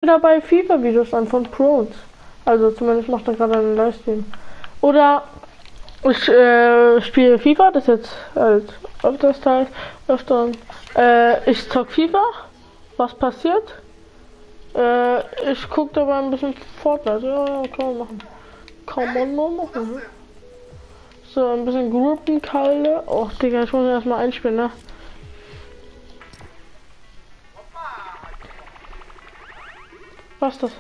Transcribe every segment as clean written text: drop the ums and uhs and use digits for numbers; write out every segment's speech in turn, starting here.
dabei FIFA-Videos an von Pros. Also zumindest macht er gerade einen Livestream. Oder ich spiele FIFA, das jetzt halt öfter. Ich zock FIFA. Was passiert? Ich guck dabei ein bisschen Fortnite. Ja, kann man machen. Kann man nur machen. So, ein bisschen Gruppenkalle. Och, Digga, ich muss erstmal einspielen, ne? Was ist das?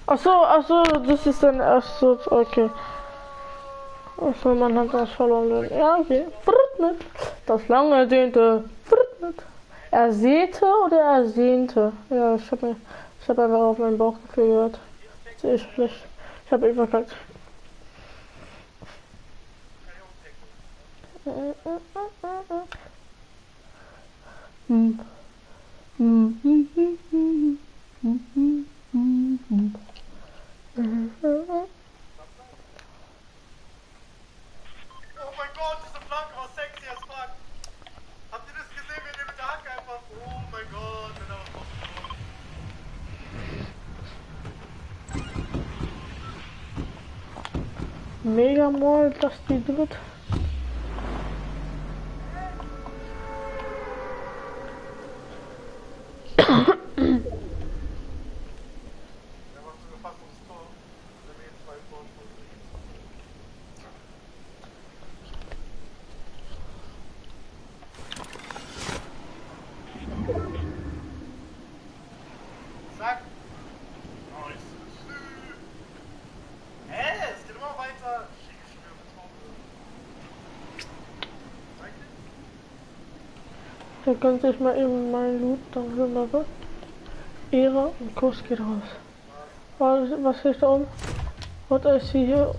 Ach so, das ist dann erst so, okay. Achso, man hat was verloren. Ja, okay. Fortnite. Das lang ersehnte Fortnite. Ersehnte oder ersehnte? Ja, ich hab einfach auf mein Bauchgefühl gehört. Sehe ich schlecht. Ich habe einfach gesagt. Oh mein Gott, diese Flanke war sexy as fuck. Habt ihr das gesehen, wenn ihr mit der Hacke einfach... Oh mein Gott, wenn da was rauskommt. Mega mal, dass die dritt. Da gönnt sich mal eben mein Loot, dann wunderbar. Ehre und Kuss geht raus. Was ist da oben? What I see here?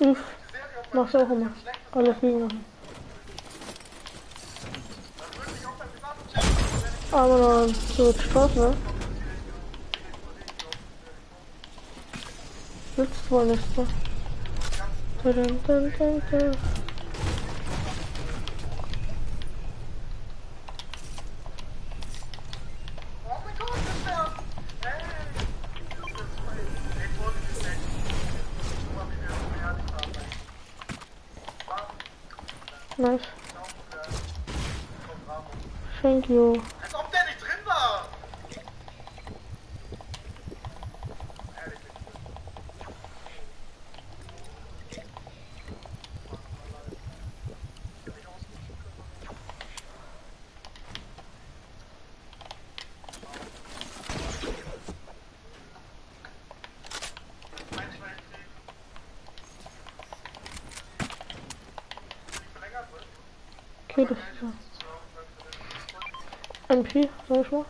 Uff, mach's auch immer. Alle fliegen machen. Aber dann so Spaß, ne? Sitzt wohl nicht, ne? Nice. Thank you. Als ob der nicht drin war! Okay, das ist ja MP, sag ich mal.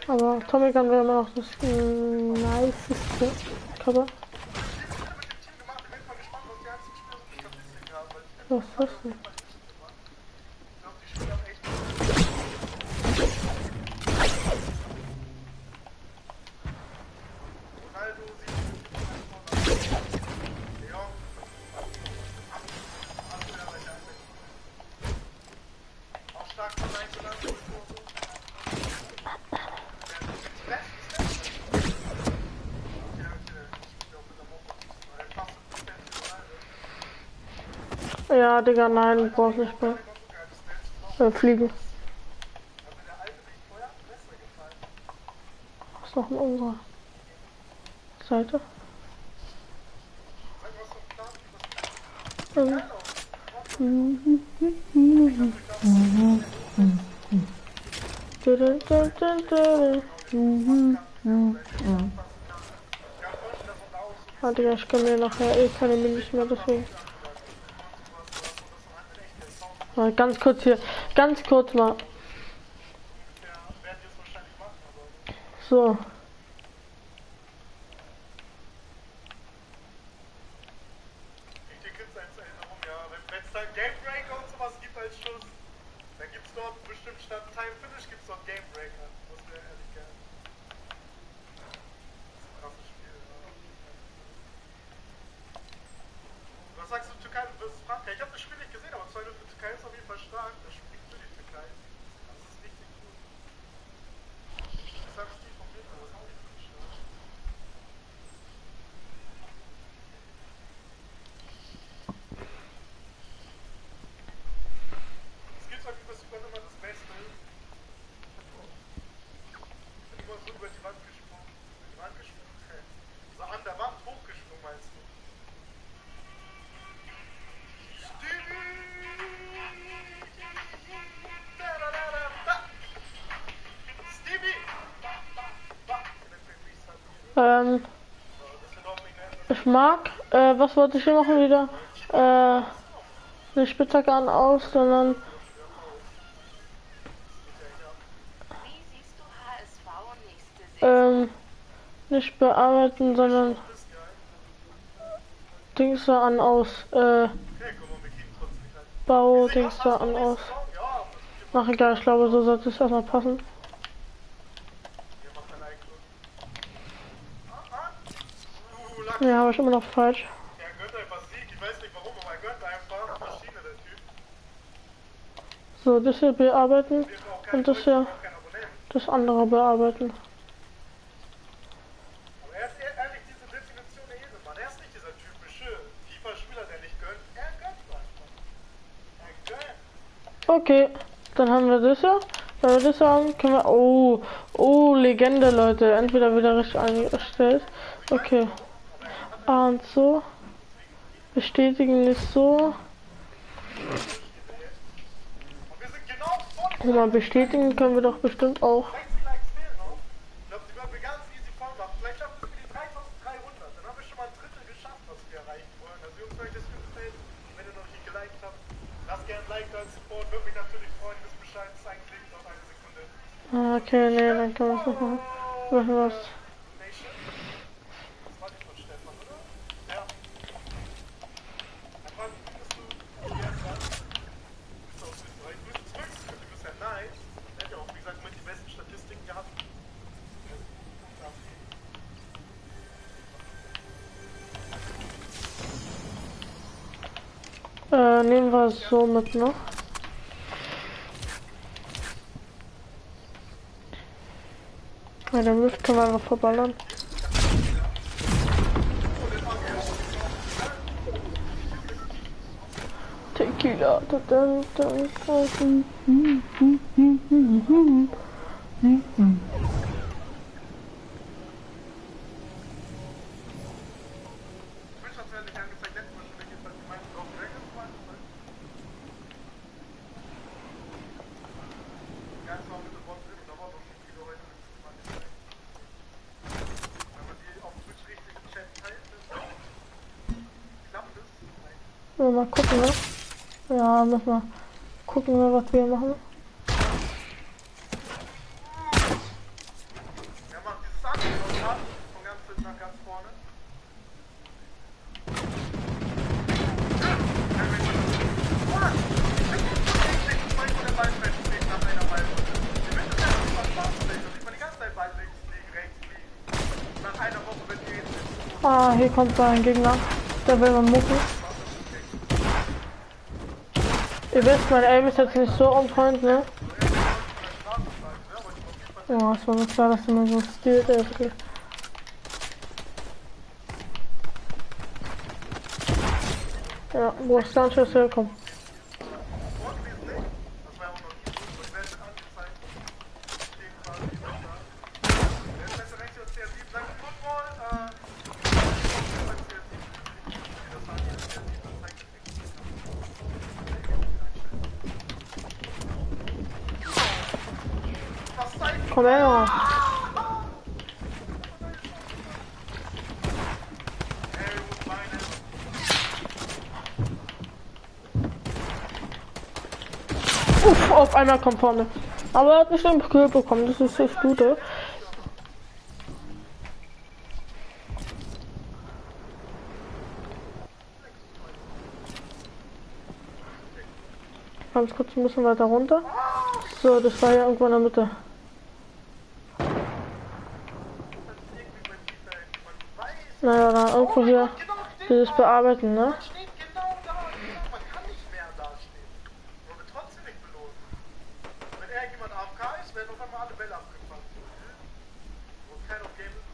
Aber Tommy Gun wäre immer noch das niceste Cover. Was ist das denn? Ja, Digga, nein, du brauchst nicht mehr fliegen. Was ist noch in unserer Seite? Ah, Digga, ich kann mir nachher eh keine Minis mehr, deswegen. Mal ganz kurz hier, ganz kurz mal. So. Wenn es dann Game Breaker und sowas gibt als Schluss, dann gibt es dort bestimmt statt Time Finish gibt es dort Game Breaker. Das wäre ehrlich geil. Das ist ein krasses Spiel, ja. ich habe das Spiel nicht gesehen, aber 2-0 für Türkei ist auf jeden Fall stark. Das spricht für die Türkei. Das ist richtig gut. Das habe ich die vom Bild, das ist auch richtig stark. Es gibt halt übers Überall immer das Beste. Ich bin immer so über die Wand gesprungen. Über die Wand gesprungen? Okay. So an der Wand hochgesprungen, meinst du? Ich mag, was wollte ich hier machen wieder? Nicht Spitzhacke an aus, sondern nicht bearbeiten, sondern Dings da an aus, Bau Dings da an aus. Ach egal, ich glaube so sollte es erstmal passen. Ja, aber ich immer noch falsch. Er gönnt einfach Sieg, ich weiß nicht warum, aber er gönnt einfach Maschine, der Typ. So, das hier bearbeiten und das hier, das andere bearbeiten. Aber er ist ehrlich diese Definition der Eselmann. Er ist nicht dieser typische FIFA-Spieler, der nicht gönnt. Er gönnt einfach. Er gönnt. Okay, dann haben wir das hier. Wenn wir das haben, können wir... Oh, Legende, Leute. Entweder wieder richtig eingestellt. Okay. Und so. Bestätigen ist so. Guck mal, bestätigen können wir doch bestimmt auch. 60 Likes fehlen noch. Ich glaube, die werden wir ganz easy voll machen. Vielleicht schaffen wir die 3300. Dann haben wir schon mal ein Drittel geschafft, was wir erreichen wollen. Also Jungs, wenn euch das gefällt, wenn ihr noch nicht geliked habt, lasst gerne ein Like da als Support. Würde mich natürlich freuen. Wisst Bescheid, ist ein Klick, noch eine Sekunde. Okay, nee, dann können wir es noch machen. Machen wir es. Nehmen wir es so mit noch. Bei der Luft können wir einfach verballern. Tequila. Mal gucken, ne? Ja, müssen wir gucken, was wir machen. Er macht dieses Angeht von ganz hinten nach ganz vorne. Ah, hier kommt so ein Gegner. Der will mal mucken. Ihr wisst, mein Aim ist jetzt nicht so on point, ne? Ja, es war mir klar, dass immer so stilt ist. Okay. Ja, wo ist ganz schön herkommen? Komm her. Uff, auf einmal kommt vorne. Aber er hat nicht den Kill bekommen, das ist das Gute. Ganz kurz ein bisschen weiter runter. So, das war ja irgendwo in der Mitte. Naja, da irgendwo hier dieses Bearbeiten, ne?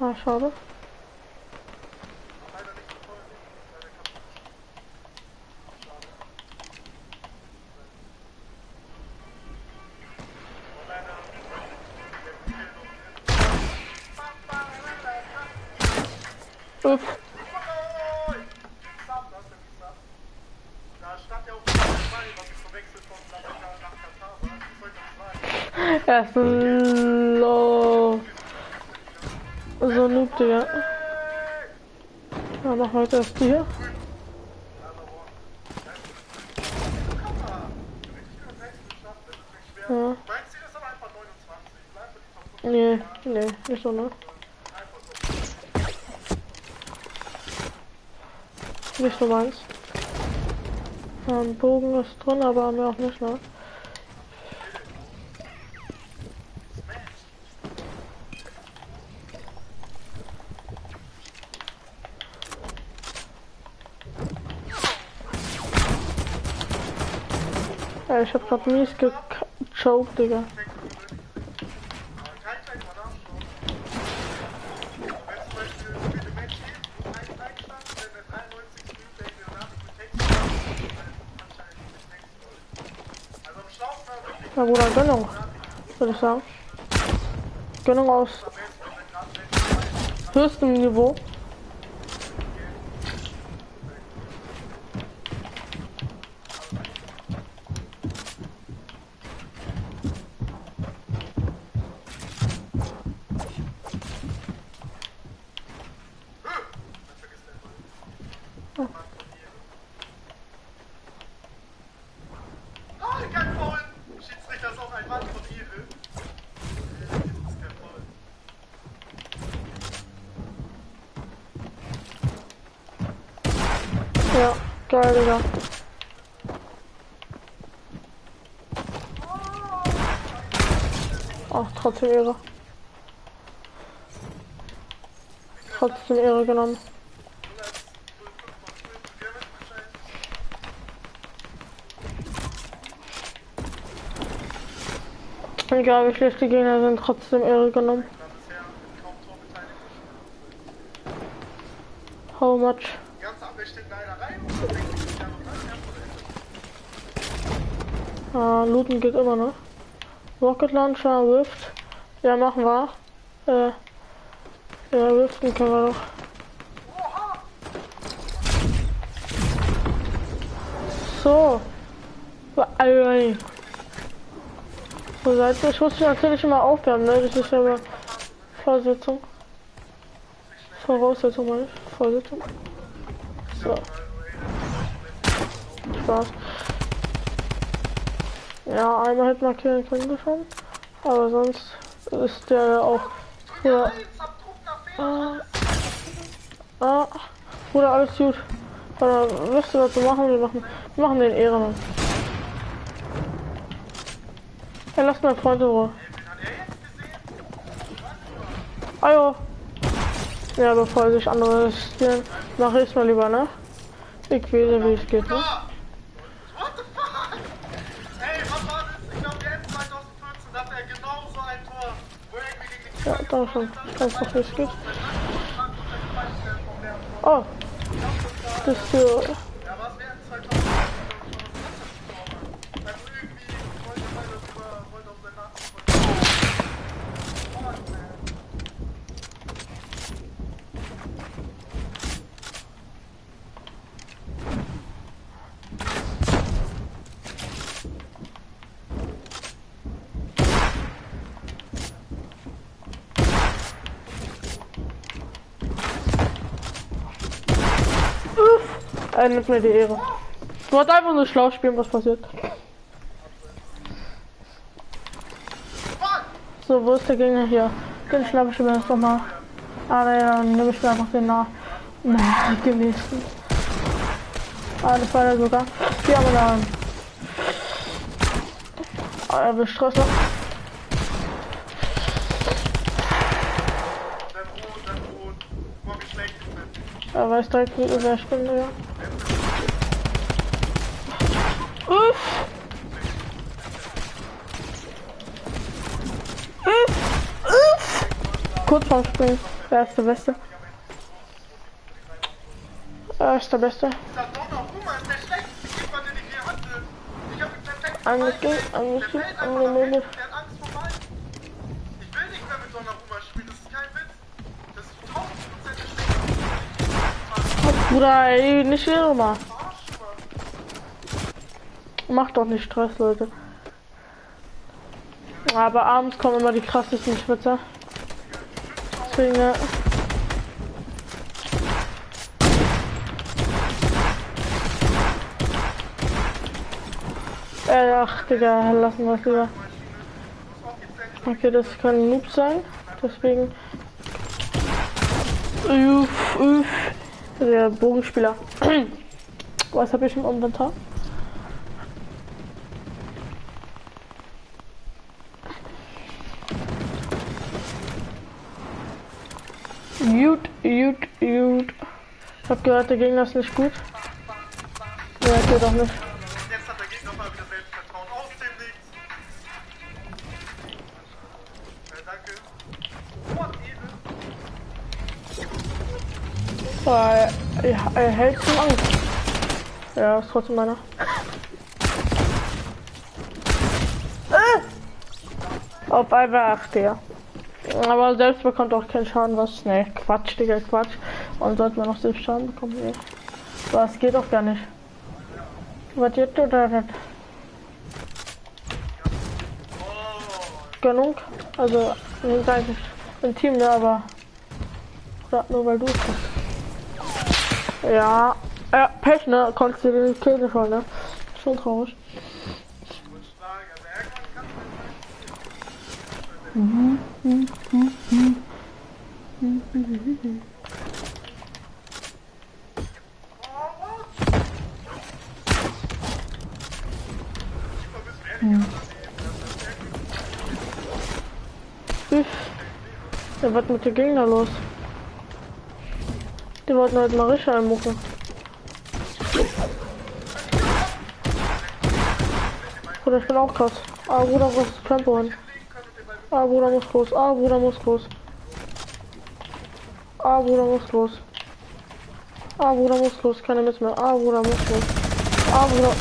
Ah, schade. Leider nicht so voll. Leider kaputt. Schade. Oh, leider. Uff. Da stand ja auch 2, was ich verwechselt von Amerika nach Katar war. Das Er ist ein so ein Noob, Digga. Ja, mach weiter das hier. Ja. Mein Ziel ist aber einfach 29. Bleib für die Top 5. Nee, nicht so, ne? Nicht so meins. Bogen ist drin, aber mehr auch nicht, ne? Ja, ich hab grad mies gechoked, Digga. Na Bruder, Gönnung, würde ich sagen. Gönnung aus höchstem Niveau. Ja, geil, Digga. Ach, trotzdem Ehre. Trotzdem Ehre genommen. Egal wie schlecht die Gegner sind, trotzdem Ehre genommen. How much? Ah, looten geht immer noch. Rocket Launcher, Rift. Ja, machen wir. Ja, Riften können wir noch. So. So, Seite. Ich muss mich natürlich immer aufwärmen, ne? Das ist ja immer Voraussetzung. Voraussetzung, meine ich. Voraussetzung. So. Spaß. Ja, einmal hätte markieren können wir schon. Aber sonst ist der auch. Ja. Bruder, alles gut. Oder wisst ihr, was wir machen? Wir machen den Ehrenmann. Ja, lass mal Freunde in Ruhe. Ajo. Ja, bevor sich andere spielen, mache ich mal lieber, ne? Ich weiß, wie es geht, ne? Ja, da schon. Ich weiß doch, wie es geht. Oh. Das ist für... Nimmt mir die Ehre. Du wolltest einfach nur schlau spielen, was passiert. So, wo ist der Gegner hier? Den schnappe ich mir jetzt nochmal. Ah, ne, dann nehme ich mir einfach den nächsten. Ah, das war der sogar. Hier haben wir dann. Ah, er will Stress noch. Er weiß direkt, wer ich bin, ja. Kurz vorm Springen. Wer ist der Beste? Er ist der Beste. Angeht, angeschickt, angemeldet. Der hat Angst vor Wald. Ich will nicht mehr mit Donnarumma spielen, das ist kein Witz. Das ist 1000% schlecht. Bruder, ey, nicht irre mal. Macht doch nicht Stress, Leute. Aber abends kommen immer die krassesten Schwitzer. Deswegen, ja. Ach, Digga, lassen wir es lieber. Okay, das kann ein Noob sein. Deswegen. Der Bogenspieler. Was habe ich im Inventar? Gut. Ich hab gehört, der Gegner ist nicht gut. Ja, geht doch nicht. Jetzt hat der Gegner mal wieder Selbstvertrauen aus dem Nichts. Danke. Ja, er hält zum Angst. Ja, ist trotzdem meiner. Auf einmal 8, ja. Aber selbst bekommt auch keinen Schaden, was? Ne, Quatsch, Digga, Quatsch. Und sollte man noch selbst Schaden bekommen? Nee. Was geht doch gar nicht. Was jetzt oder nicht? Genug? Also, wir sind eigentlich ein Team, ne, aber. Oder nur weil du es hast. Ja. Ja, Pech, ne? Konntest du den Kill schon, ne? Schon traurig. Der wird mit den Gegner los. Die wollten halt mal richtig einmucken. Bruder, ich bin auch krass. Ah, Bruder, was ist Tempo hin? Ah, Bruder muss los. Ah, Bruder muss los. Ah, Bruder muss los. Ah, Bruder muss los. Keine Mist mehr. Ah, Bruder muss los. Ah, Bruder.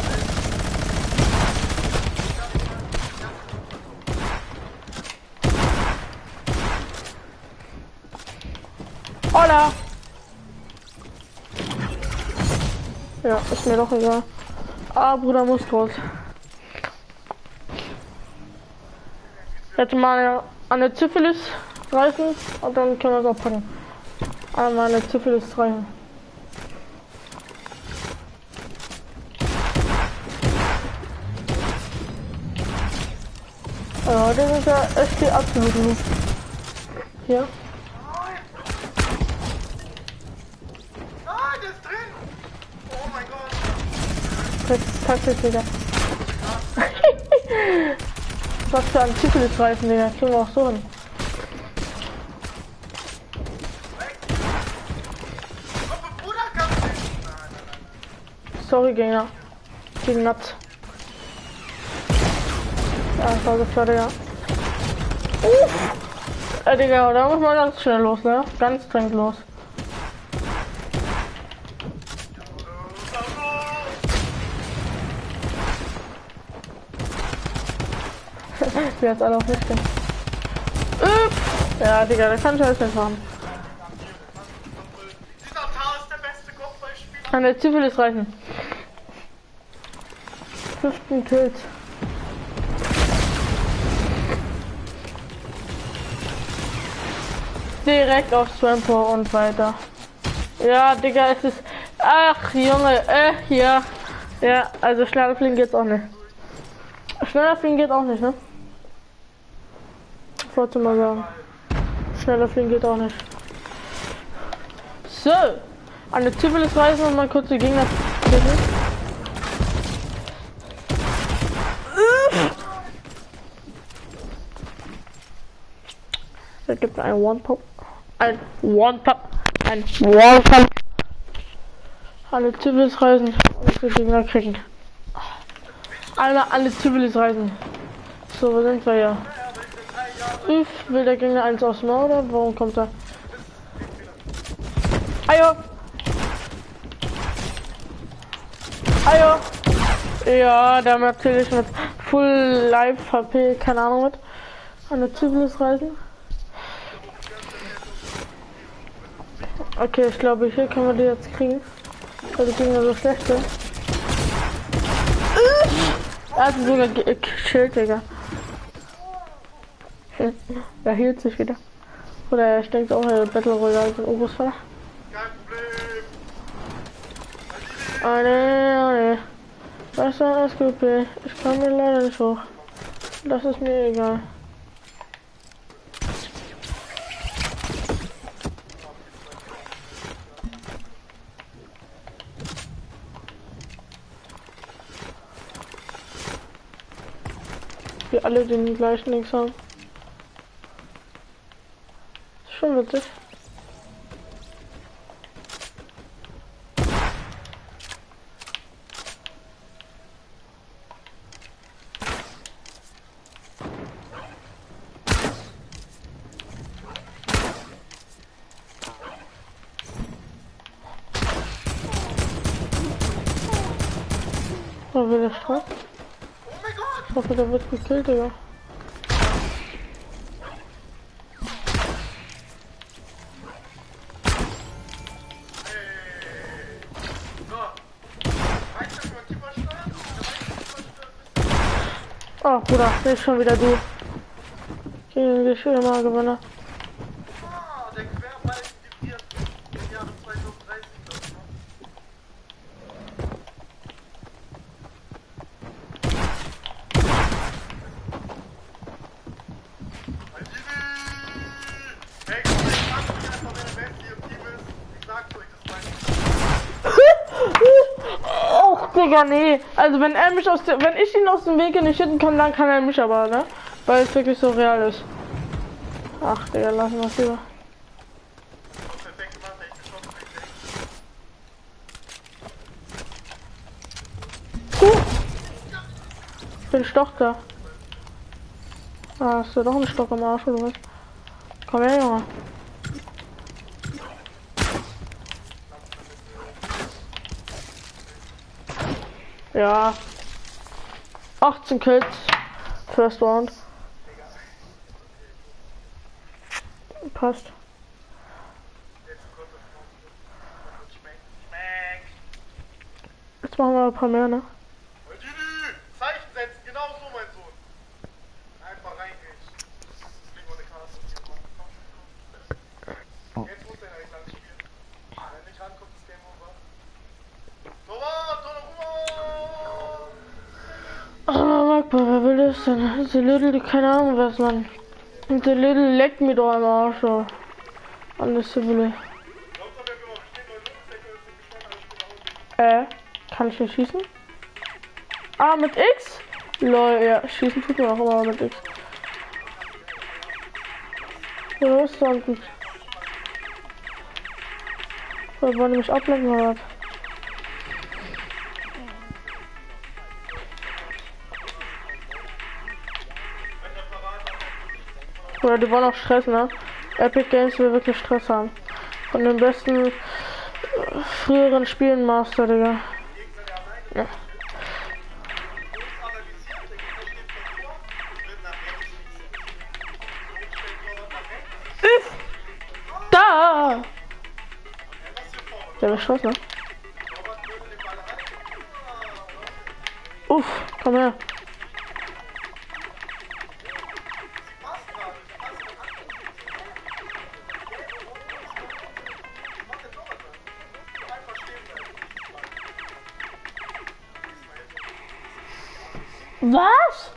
Hola! Ja, ist mir doch egal. Ah, Bruder muss los. Jetzt mal eine Syphilis reißen und dann können wir es auch packen. Einmal eine Syphilis reißen. Ja, das ist ja echt die absolute Noob. Hier. Nein, der ist drin! Oh mein Gott! Taktik, Digga. Was für ein Syphilis reißen, Digga. Kriegen wir auch so hin. Sorry, Gegner. Gegen Nuts. Ja, das war so klar, Digga. Digga, da muss man ganz schnell los, ne? Ganz dringend los. Die hat's alle auf mich gehen. Ja, Digga, da kann ich alles nicht machen. Dieser Tar ist der beste Kopfballspieler. An der Syphilis reichen. 5. Kills. Direkt aufs Trampo und weiter. Ja, Digga, es ist. Ach, Junge, ja. Ja, also schneller fliegen geht's auch nicht. Schneller fliegen geht auch nicht, ne? Ich wollte mal sagen. Schneller fliegen geht auch nicht. So. An der Syphilis reisen und mal kurz die Gegner. Da gibt es ein One-Pop. Ein One-Pop. Ein One-Pop. Alle Syphilis reisen und die Gegner kriegen. Alle Syphilis reisen. So, wo sind wir ja? Will der Gegner eins aufs Maul oder warum kommt er? Ajo. Ajo. Ja, da natürlich mit Full Life HP, keine Ahnung mit. An der Zivilis reisen. Okay, ich glaube, hier können wir die jetzt kriegen. Weil die Gegner so schlecht sind. Er hat sogar gekillt, Digga. Er hielt sich wieder. Oder ich denke auch, er Battle Royale von Urus war. Kein Problem. Oh ne, oh ne. Was war das SGP? Ich kann mir leider nicht hoch. Das ist mir egal. Wir alle den gleichen Links haben. Ist schon witzig. Da will der Straß. Oh mein Gott! Ich hoffe, der wird gekillt, Digga. Oh, Bruder, nicht schon wieder du. Gegen die Schirmer Gewinner. Ah, der Querball dividiert im Jahre 2030, glaube ich. Hey, komm, ich sag euch einfach, wer der Beste im Team ist. Ich sag's euch, das weiß ich. Och, Digga, nee. Also wenn er mich wenn ich ihn aus dem Weg nicht hitten kann, dann kann er mich aber, ne? Weil es wirklich so real ist. Ach, Digga, lassen wir es lieber. Perfekt gemacht, ey, ich geschossen, Ich bin Stock da. Ah, hast du doch einen Stock am Arsch, oder was? Komm her, Junge. Ja. 18 Kills. First Round. Passt. Jetzt machen wir ein paar mehr, ne? Zeichen setzen, genau so, mein Sohn. Einfach reingehen. Legen wir eine Karte hier. Komm. Jetzt muss er eigentlich lang spielen. Wenn nicht rankommt, ist Game Over. Ah, Magba, wer will das denn? The Little, keine Ahnung was, Mann. Und The Little leckt mir doch am Arsch, so. An der Civil. Kann ich nicht schießen? Ah, mit X? Lol, ja, schießen tut man auch immer mit X. Ja, was ist da unten? Wir wollen mich ablenken, oder was? Oder die wollen auch Stress, ne? Epic Games will wirklich Stress haben. Von den besten früheren Spielen Master, Digga. Ja. Da! Der wird Schuss, ne? Uff, komm her. Was?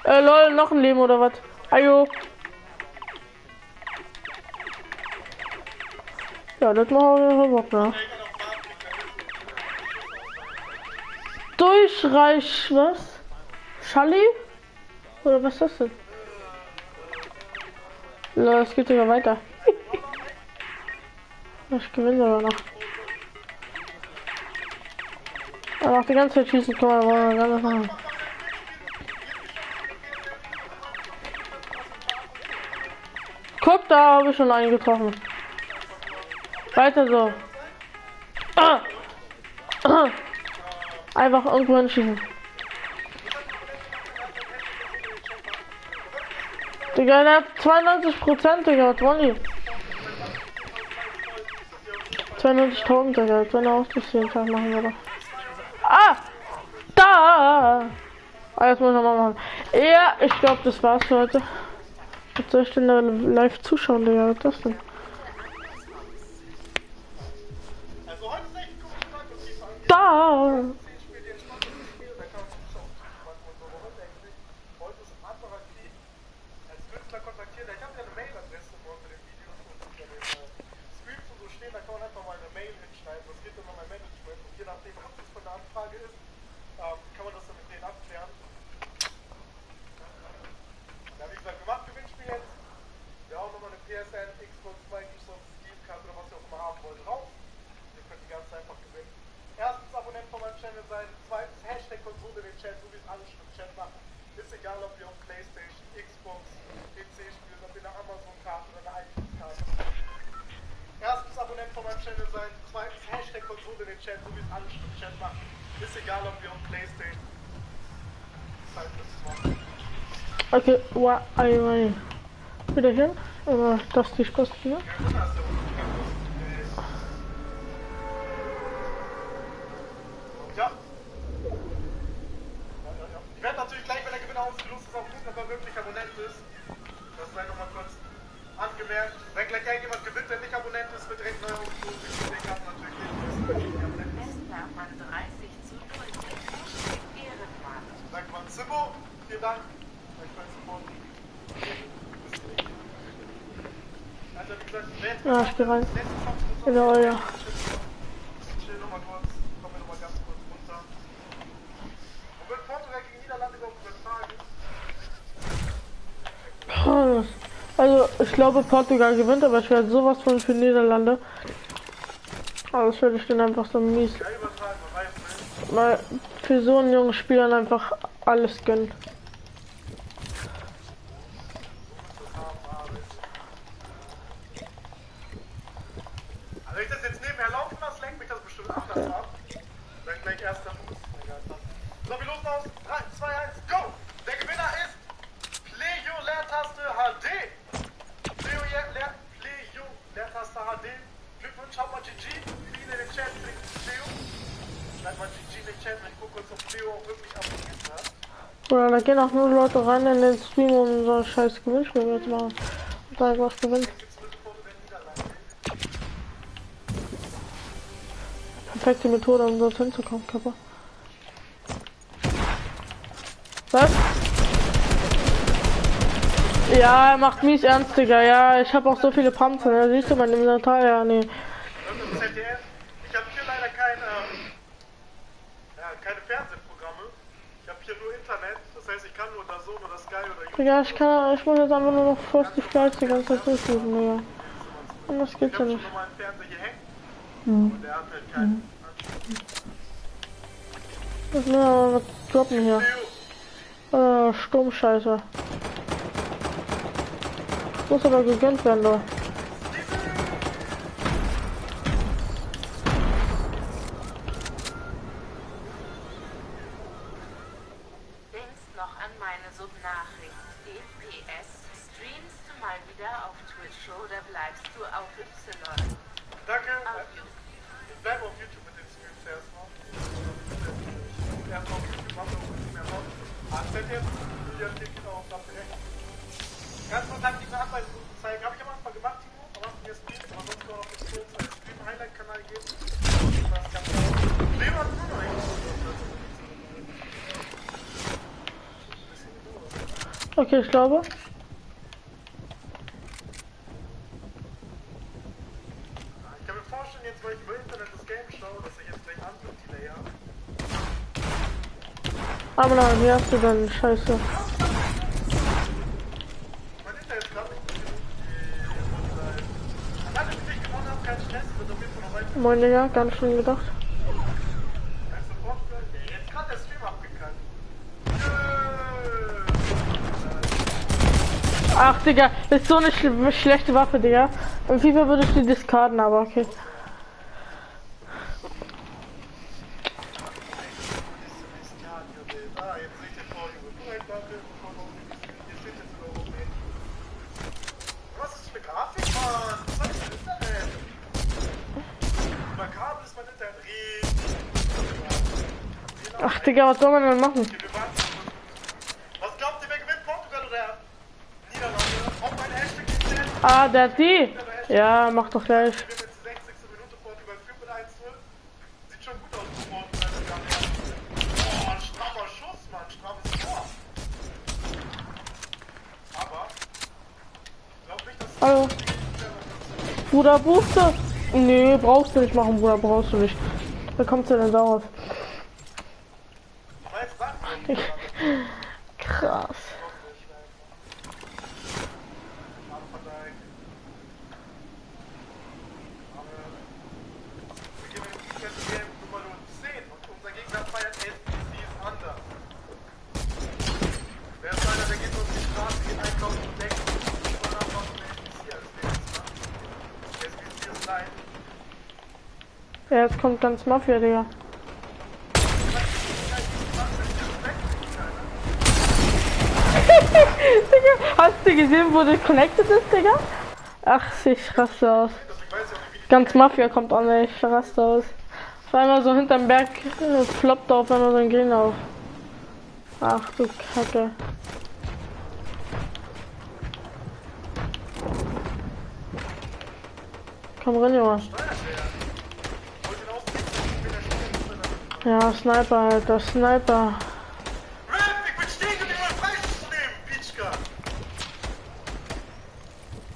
Lol, noch ein Leben oder was? Ajo. Ja, das machen wir Bock, ne? Durchreich, was? Schalli? Oder was ist das denn? Lol, es geht sogar weiter. Ich gewinne aber noch. Aber auch die ganze Zeit schießen kann man aber gar nicht machen. Guck, da habe ich schon einen getroffen. Weiter so. Einfach irgendwo hinschieben. Digga, der hat 92%, Digga, was wollen die? 92.000, Digga, als wenn er auch das jeden Tag machen würde. Ah! Da! Ah, jetzt muss ich nochmal machen. Ja, ich glaube, das war's für heute. Was soll ich denn da live zuschauen, Digga? Was ist das denn? Da! Okay, wow, einmal wieder hin, aber das die Spaß hier. Ja. Ich werde natürlich gleich, wenn der Gewinner ausgelost ist, auch gucken, ob er wirklich Abonnent ist. Das sei nochmal kurz angemerkt. Wenn gleich irgendjemand gewinnt, der nicht Abonnent ist, wird direkt neu ausgelost. Ich kann natürlich nicht. Bestnermann 30 zu 0. Ehrenmann. Danke, Mann. Simbo, vielen Dank. Ja, ich geh rein. Genau, ja. Chill nochmal kurz. Kommen wir nochmal ganz kurz runter. Und wird Portugal gegen Niederlande übertragen? Also, ich glaube, Portugal gewinnt, aber ich werde sowas von für Niederlande. Aber das werde ich dann einfach so mies. Weil für so einen jungen Spieler einfach alles gönnen. Wenn ich das jetzt nebenher laufen lasse, lenkt mich das bestimmt anders ab. Dann gleich erster Fuß. So, wir losen aus. 3, 2, 1, go! Der Gewinner ist Play-Yo-Leertaste HD. Play-Yo-Leertaste HD. Glückwunsch, haut mal GG. Viele in den Chat für den Play-Yo. Schreibt mal GG in den Chat, wenn ich gucke, kurz, ob Play-Yo auch wirklich abonniert hat. Oder da gehen auch nur Leute rein in den Stream, um so ein scheiß Gewinnspiel zu machen. Und da was gewinnen. Perfekte Methode, um dort hinzukommen, Kappa. Was? Ja, er macht mies ernst, Digga. Ja, ich habe auch so viele Panzer. Ja, siehst du mein Inventar? Ja, nee. Ich habe hier leider keine Fernsehprogramme. Ich habe hier nur Internet. Das heißt, ich kann nur da so oder Sky oder YouTube. Digga, ich muss jetzt einfach nur noch Force die Flights die ganze Zeit durchsuchen, Digga. Und das geht's ja nicht. Ich habe schon mal einen Fernseher hier hängen. Und der hat halt keinen. Was will was droppen hier? Sturmscheiße. Muss aber gegönnt werden, da. Denkst noch an meine Subnachricht. DPS, streamst du mal wieder auf Twitch oder bleibst du auf Y? Danke. Ich bleibe auf YouTube mit den Streams erstmal. Erstmal auf YouTube machen wir ein bisschen mehr raus. AZ jetzt, Julian geht auch nach direkt. Ganz kurz an diese Anweisung zeigen. Habe ich am Anfang gemacht, Timo. Aber hast du mir Streams, aber sonst nur noch den Stream-Highlight-Kanal geben. Das ganz genau. Leo hat nur noch nicht. Okay, ich glaube. Ich kann mir vorstellen, jetzt weil ich über Internet das Game schaue, dass ich jetzt gleich Antwort-Delay habe. Aber nein, wie hast du denn Scheiße? Mein Internet ist gerade nicht gut genug. An alle, die nicht gewonnen haben, kein Stress, wird auf jeden Fall noch weiter. Moin, Digga, ganz schön gedacht. Jetzt gerade der Stream abgekackt. Ach, Digga, das ist so eine schlechte Waffe, Digga. Im FIFA würde ich die diskarden, aber okay. Was ist das für eine Grafik, Mann? Was ist das denn? Makabel ist mein Internet riesig. Ach Digga, was soll man denn machen? Was glaubt ihr, wer gewinnt? Portugal oder Niederlande? Auf mein Hashtag gestellt. Ah, der hat die. Ja, mach doch gleich. Wir sind jetzt 60. Minute Portugal führt mit 1:0. Sieht schon gut aus für Portugal. Oh, ein strammer Schuss, Mann. Strammes Tor. Aber ich glaube nicht, dass Hallo. Bruder, brauchst du? Nee, brauchst du nicht machen, Bruder, brauchst du nicht. Wer kommt denn darauf? Krass. Ja, jetzt kommt ganz Mafia, Digga. Digga, hast du gesehen, wo das connected ist, Digga? Ach, ich raste aus. Ganz Mafia kommt an, ey, ich raste aus. Auf einmal so hinterm Berg floppt auf einmal so ein Gegner auf. Ach du Kacke. Komm rein, Junge. Ja, Sniper, Alter, Sniper. Ich bin stehen geblieben, um Freischuss zu nehmen, Pietschka.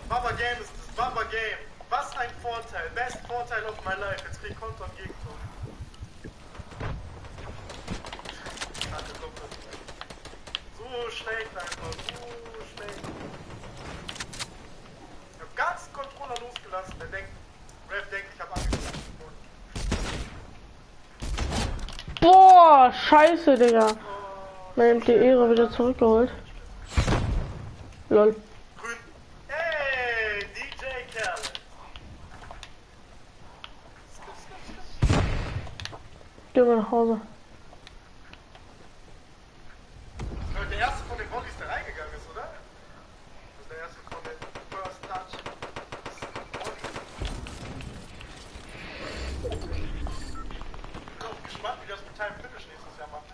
Baba Game ist das Baba Game. Was ein Vorteil. Best Vorteil of my life. Jetzt krieg ich Konter und Gegentor. So schlecht einfach. So schlecht. Ich hab ganz den Controller losgelassen. Der denkt, Rev denkt, ich hab angefangen. Boah, scheiße, Digga. Mir nimmt die Ehre wieder zurückgeholt. Lol. Grün. Hey, DJ Kerl. Geh mal nach Hause. Das ist der erste von den Volleys, der reingegangen ist, oder? Das ist der erste von den First Touch. Das ist ein Volley. Ich bin auch gespannt, wie das mit Time Finish nächstes Jahr macht.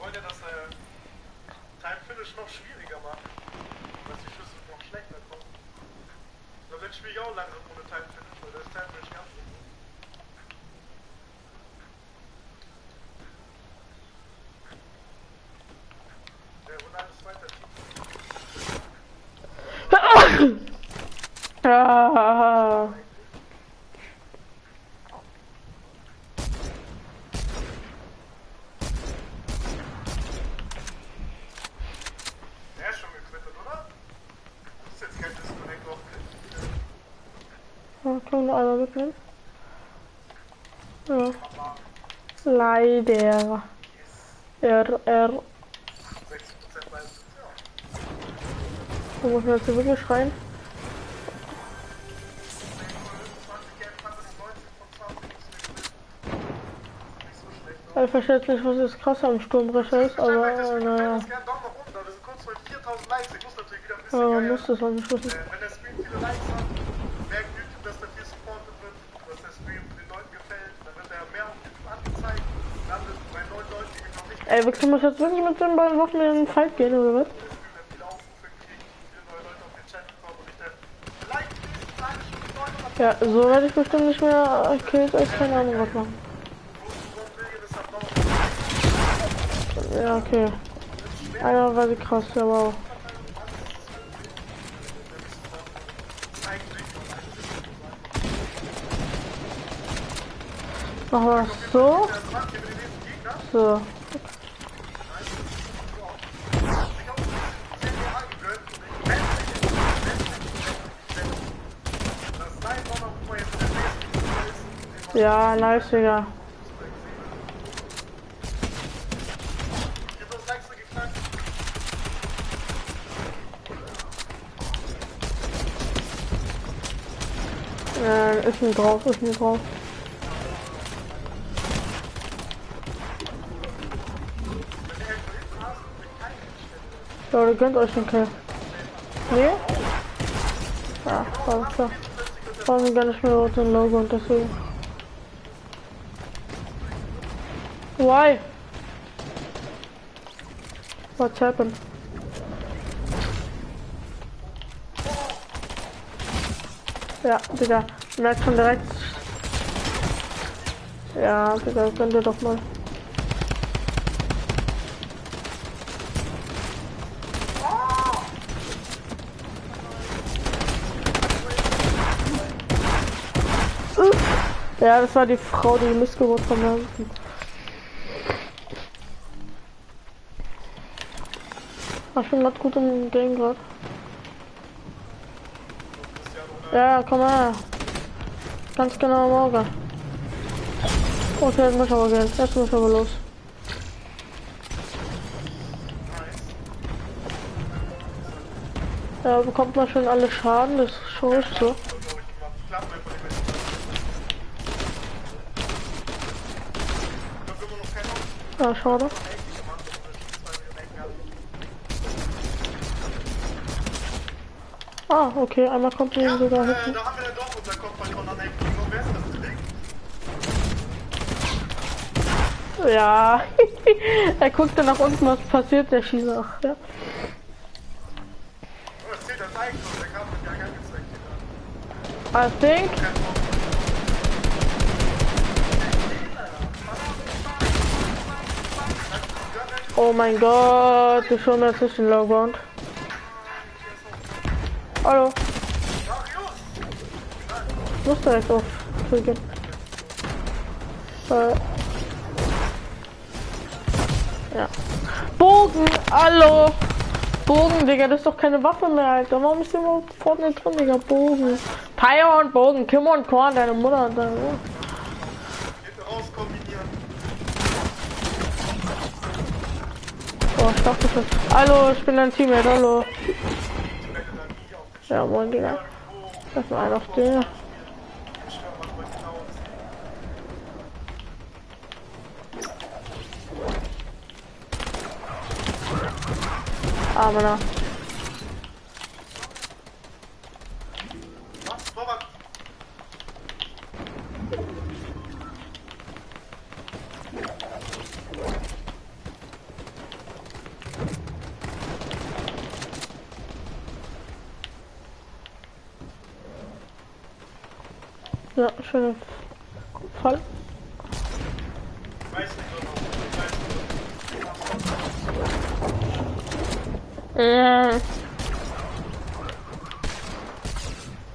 Wollen ja das Time Finish noch schwieriger machen, dass die Schüsse noch schlechter kommen. Ich glaube, dann spiele ich auch langsam ohne Time Finish, weil das Time Finish ganz gut ist. Ah. Der ist schon gequittert, oder? Das ist jetzt kein Disconnect auf Ja, kann man einmal mitnehmen? Ja. Leider. RR. 6% meistens, ja. Wo muss man jetzt hier wirklich rein? Ich verstehe jetzt nicht, was das krass am Sturmbrecher ist, aber naja. Ja, muss das auch nicht wissen. Wenn der Stream viele Likes hat, merkt YouTube, dass da viel supported wird, dass der Stream den Leuten gefällt, dann wird er mehr auf YouTube angezeigt, landet bei 9 Leuten, die mich noch nicht Ey, willst du mich jetzt wirklich mit den beiden Worten in den Fight gehen, oder was? viele Aufrufe kriegt, viele neue Leute auf den Channel kommen und ich dann vielleicht nächsten Tag schon 900 Ja, so werde ich bestimmt nicht mehr Kills als keine Ahnung was machen. Ja, okay. Einer war die krass, ja wow. Machen wir es so. So. Ja, nice, Digga. Ist mir drauf, ist mir drauf. Ja, ihr gönnt euch den Kill. Nee? Ja, alles klar. Vor allem gar nicht mehr den Logo und deswegen. Why? What's happened? Ja, Digga, merkt schon direkt. Ja, Digga, könnt ihr doch mal. Ja, das war die Frau, die Missgeburt von mir. Ich bin gerade gut im Game gerade. Ja, komm her. Ganz genau morgen. Okay, jetzt muss ich aber gehen. Jetzt muss ich aber los. Ja, bekommt man schon alle Schaden, das ist schon richtig so. Ja, schade. Ah, okay, einmal kommt die sogar hinten. Da haben wir ja doch unser Kopfballon an einem Kino. Wer ist das Ding? Ja, er guckt dann nach unten, was passiert, der schießt auch, ja. Oh, das zählt als Eigentum, der kam mit gar angezeigt. I think. Oh mein Gott, ich hol mir jetzt nicht den Lowground. Hallo. Ich muss direkt auf drücken. Ja. Bogen, hallo. Bogen, Digga, das ist doch keine Waffe mehr, Alter. Warum ist hier überhaupt Fortnite drin, Digga? Bogen. Pyre und Bogen, Kim und Korn, deine Mutter und deine Mutter. Oh, ich dachte schon. Hallo, ich bin dein Teammate, hallo. Ja, moin, Digga. Lass mal einen auf den. Ah, Mann. Ja, schöner Fall.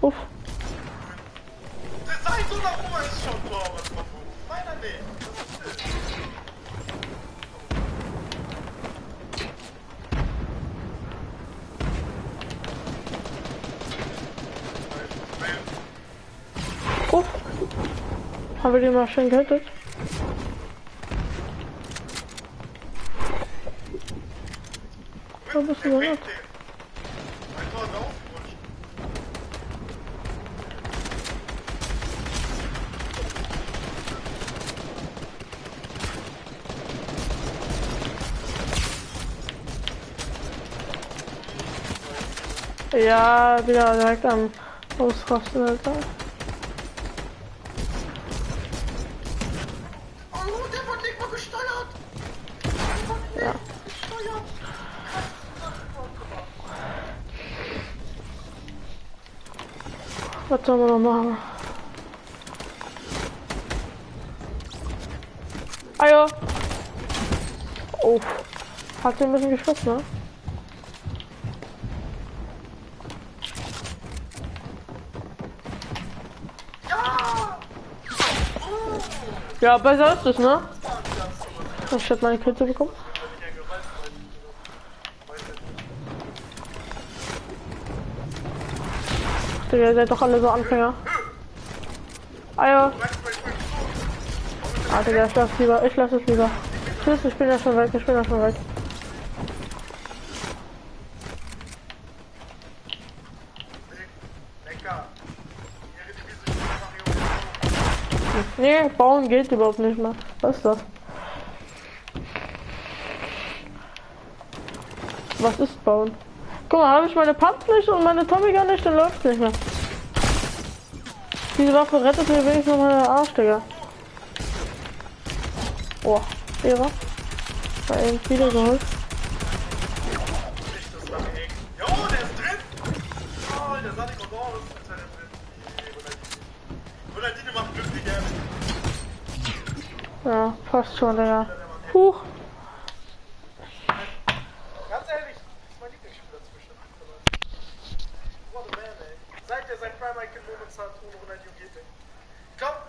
Uff. Das sei so nach oben ist schon Tor, was man tut. Meiner nicht. Uff. Haben wir die mal schön gehittet? Wo bist du denn? Ja, wieder direkt am Ausrasten, Alter. Oh, der wird nicht mal gesteuert. Ja. Was sollen wir noch machen? Ah ja. Oh. Hat sie ein bisschen geschwitzt, ne? Ja, besser ist es, ne? Anstatt meine Kill zu bekommen. Ihr seid doch alle so Anfänger. Ah ja. Ah, Digga, ich lass es lieber. Tschüss, ich bin ja schon weg, Lecker. Ihre Divise ist einfach hier. Nee, bauen geht überhaupt nicht mehr. Was ist das? Was ist bauen? Guck mal, habe ich meine Pump nicht und meine Tommy gar nicht, dann läuft nicht mehr. Diese Waffe rettet mir wenigstens noch meine Arsch, Digga. Oh, Ehre. War eben wieder geholt. Jo, der ist drin! Oh, der sah nicht mal raus. Alter, der ist drin. Ronaldinho macht glücklich, ehrlich. Ja, fast schon, Digga. Huch. Ganz ehrlich, das ist mein Lieblingsspieler zwischen. What a man, ey. Seit er sein Prime-Icon Moments hat, ohne Ronaldinho geht nicht. Ich glaube,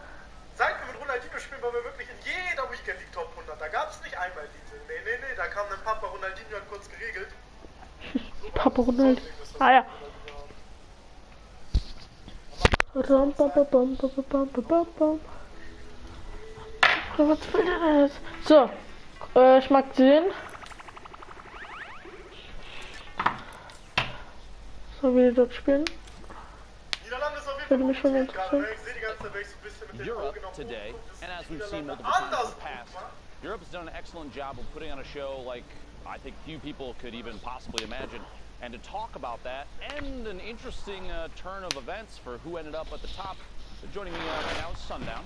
seit wir mit Ronaldinho spielen, waren wir wirklich in jeder Weekend League Top 100. Da gab es nicht einmal diese. Nee, da kam dann Papa Ronaldinho, hat kurz geregelt. So Papa Ronaldinho. Ah ja. Was will der jetzt? So, ich mag sehen. So wie die dort spielen. Niederlande ist auf jeden Würde mich schon Fall interessieren. ich sehe die ganze Zeit, wenn ich so ein bisschen mit den Europe Augen auf today, and as we've seen Niederlande multiple times anders in the past, Europe has done an excellent job of putting on a show like I think few people could even possibly imagine. And to talk about that and an interesting turn of events for who ended up at the top, joining me right now is Sundown.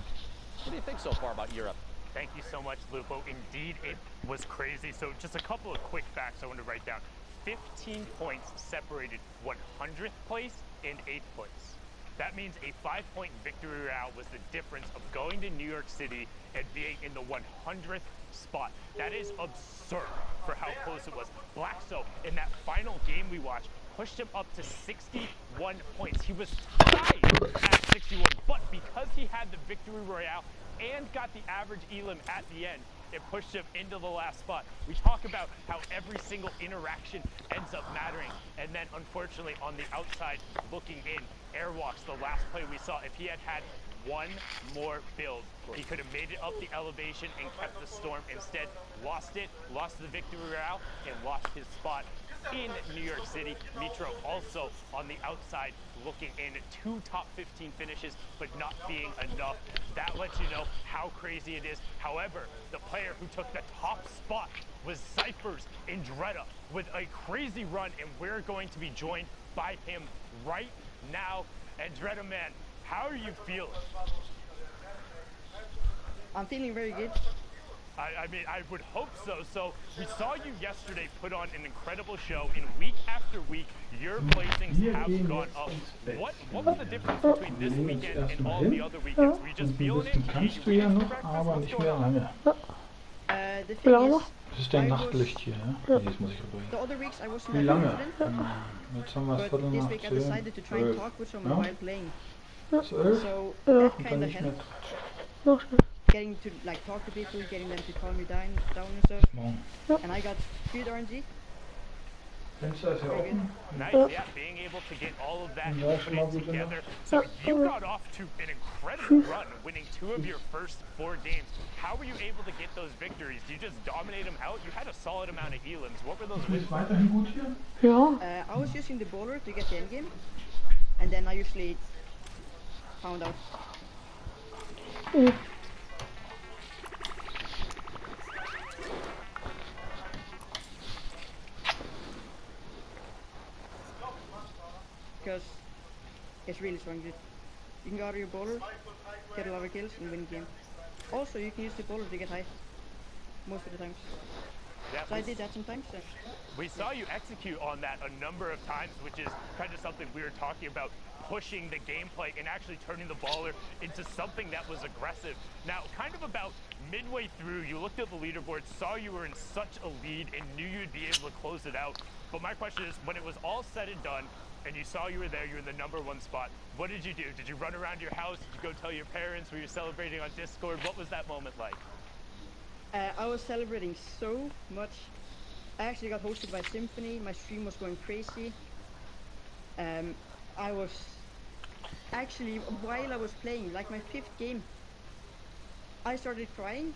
What do you think so far about Europe? Thank you so much, Lupo. Indeed, it was crazy. So just a couple of quick facts I want to write down. 15 points separated 100th place and 8th place. That means a 5-point victory route was the difference of going to New York City and being in the 100th spot. That is absurd for how close it was. Blackso, in that final game we watched, pushed him up to 61 points. He was tied at 61, but because he had the victory royale and got the average elim at the end, it pushed him into the last spot. We talk about how every single interaction ends up mattering, and then unfortunately on the outside looking in, Airwalks, the last play we saw, if he had had one more build, he could have made it up the elevation and kept the storm. Instead, lost it, lost the victory route, and lost his spot in New York City. Mitro also on the outside looking in, 2 top 15 finishes, but not being enough. That lets you know how crazy it is. However, the player who took the top spot was Cypher's Indretta with a crazy run, and we're going to be joined by him right now. Indretta, man, how are you feeling? I'm feeling very good. I mean, I would hope so. So we saw you yesterday put on an incredible show, and week after week, your placings have gone up. What was the difference between this weekend and all the other weekends? Were you just feeling it? Kannst du ja noch, aber nicht mehr lange. The thing is, Das ist dein Nachtlicht hier, ja? Nee, das muss ich the reparieren. other weeks I wasn't Wie that lange? confident, Jetzt haben wir es but Viertel this nach week I 10, decided to try and 12. talk with someone Ja? while playing. 12 So Ja. that und dann kind of nicht mehr helped. Noch schnell. Getting to like talk to people, getting them to calm me down and stuff. morgen. And I got good RNG. Fenster ist ja offen. Nice, yeah, being able to get all of that and Ja, put schon mal it gut together. gemacht. So you got off to an incredible run, winning 2 of your first 4 games. How were you able to get those victories? Did you just dominate them out? You had a solid amount of elims. What were those wins? Ist weiterhin gut hier? Ja. I was using the bowler to get the end game, and then I usually found out. Because it's really strong. You can go out of your bowler, get a lot of kills, and win the game. Also, you can use the bowler to get high most of the times. Yeah, So I did that sometimes. we saw you execute on that a number of times, which is kind of something we were talking about, pushing the gameplay and actually turning the baller into something that was aggressive. Now, kind of about midway through, you looked at the leaderboard, saw you were in such a lead and knew you'd be able to close it out. But my question is, when it was all said and done, and you saw you were there, you were in the #1 spot, what did you do? Did you run around your house? Did you go tell your parents? Were you celebrating on Discord? What was that moment like? I was celebrating so much. I actually got hosted by Symphony. My stream was going crazy. I was actually, while I was playing, like my 5th game, I started crying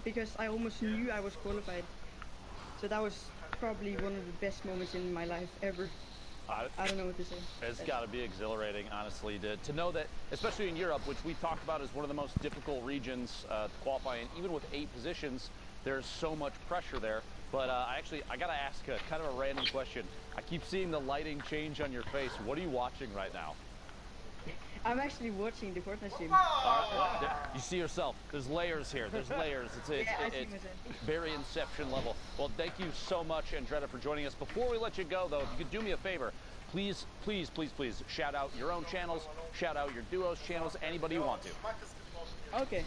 because I almost knew I was qualified. So that was probably one of the best moments in my life ever. I don't know what to say. It's got to be exhilarating, honestly, to know that, especially in Europe, which we've talked about as one of the most difficult regions to qualify in. Even with 8 positions, there's so much pressure there. But I got to ask kind of a random question. I keep seeing the lighting change on your face. What are you watching right now? I'm actually watching the Fortnite stream. You see yourself. There's layers here. There's layers. It's very Inception level. Well, thank you so much, Andretta, for joining us. Before we let you go, though, if you could do me a favor, please, please, please, please shout out your own channels, shout out your duo's channels, anybody you want to. Okay.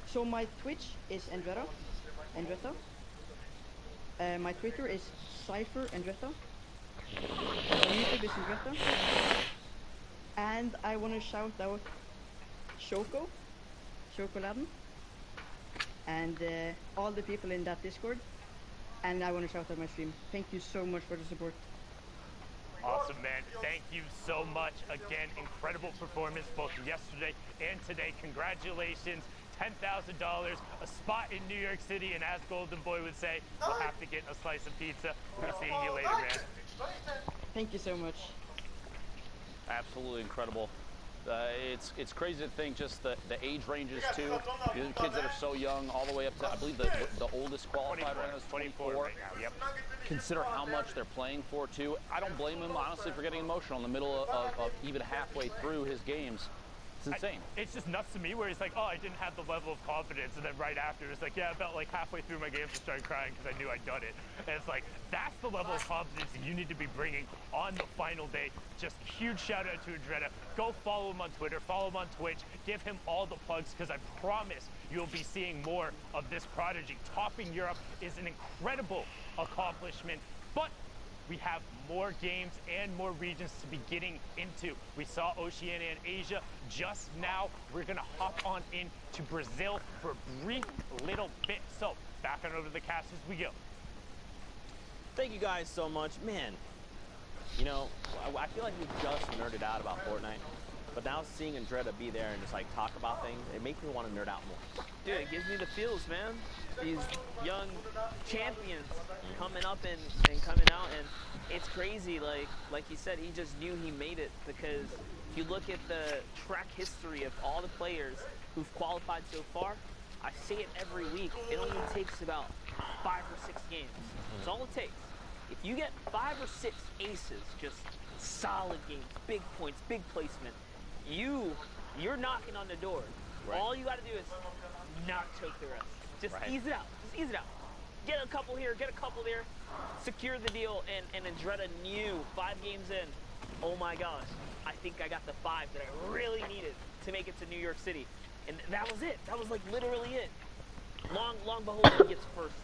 So my Twitch is Andretta. My Twitter is Cypher Andretta. YouTube is Andretta. And I want to shout out Shokoladen, and all the people in that Discord. And I want to shout out my stream. Thank you so much for the support. Awesome, man. Thank you so much. Again, incredible performance both yesterday and today. Congratulations. $10,000, a spot in New York City, and as Golden Boy would say, we'll have to get a slice of pizza. We'll be seeing you later, man. Thank you so much. Absolutely incredible. It's crazy to think just the age ranges too. The kids that are so young, all the way up to, I believe the oldest qualified right now is 24. Right now, yep. Consider how much they're playing for too. I don't blame him honestly for getting emotional in the middle of even halfway through his games. It's insane. It's just nuts to me where he's like, oh, I didn't have the level of confidence, and then right after it's like, yeah, about like halfway through my games I started crying because I knew I'd done it. And it's like, that's the level of confidence that you need to be bringing on the final day. Just huge shout out to Andretta. Go follow him on Twitter, follow him on Twitch, give him all the plugs, because I promise you'll be seeing more of this prodigy. Topping Europe is an incredible accomplishment, but we have more games and more regions to be getting into. We saw Oceania and Asia just now. We're gonna hop on into Brazil for a brief little bit. So back on over to the cast as we go. Thank you guys so much. Man, you know, I feel like we just nerded out about Fortnite, but now seeing Andretta be there and just like talk about things, it makes me want to nerd out more. Dude, it gives me the feels, man. These young champions coming up and coming out, and it's crazy. Like he said, he just knew he made it, because if you look at the track history of all the players who've qualified so far, I say it every week, it only takes about 5 or 6 games. That's all it takes. If you get 5 or 6 aces, just solid games, big points, big placement, you're knocking on the door. Right. All you got to do is not choke the rest. Just ease it out. Just ease it out. Get a couple here, get a couple there, secure the deal, and Andretta knew 5 games in, oh my gosh, I think I got the 5 that I really needed to make it to New York City. And that was it. That was like literally it. Long behold, he gets first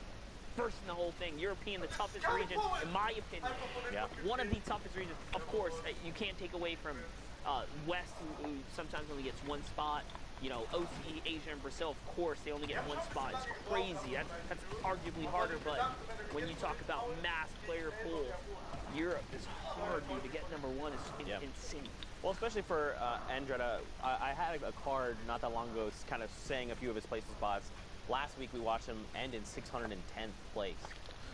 in the whole thing. European, the toughest region, in my opinion. Yeah. One of the toughest regions. Of course, you can't take away from West, who sometimes only gets 1 spot. You know, OCE, Asia, and Brazil, of course, they only get 1 spot. It's crazy. That's arguably harder, but when you talk about mass player pool, Europe is hard, dude. To get #1 is insane. Well, especially for Andretta, I had a card not that long ago kind of saying a few of his placement spots. Last week we watched him end in 610th place,